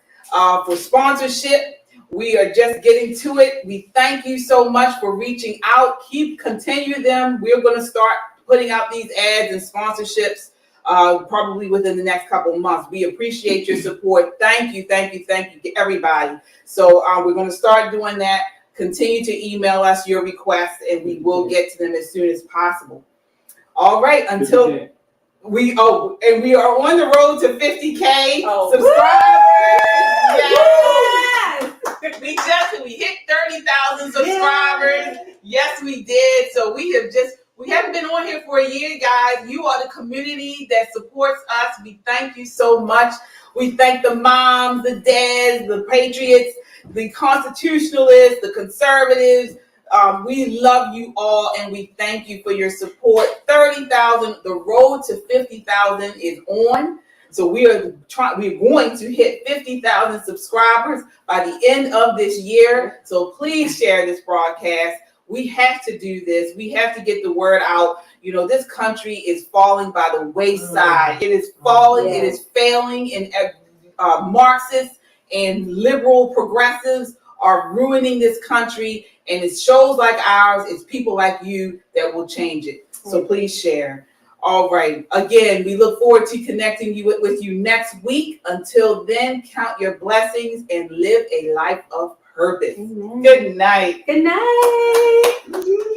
S3: for sponsorship. We are just getting to it. We thank you so much for reaching out. Continue them. We're going to start putting out these ads and sponsorships probably within the next couple of months. We appreciate your support. Thank you, everybody. So we're going to start doing that. Continue to email us your requests, and we will get to them as soon as possible. All right, until we are on the road to 50K subscribers. Yes. We hit 30,000 subscribers. Yes, we did. So we haven't been on here for a year, guys. You are the community that supports us. We thank you so much. We thank the moms, the dads, the patriots, the constitutionalists, the conservatives. We love you all and we thank you for your support. 30,000, the road to 50,000 is on. So we're going to hit 50,000 subscribers by the end of this year. So please share this broadcast. We have to do this. We have to get the word out. You know, this country is falling by the wayside. It is falling. It is failing. And Marxists and liberal progressives are ruining this country. And it's shows like ours, it's people like you that will change it. So please share. All right. Again, we look forward to connecting with you next week. Until then, count your blessings and live a life of purpose. Good night.
S6: Good night.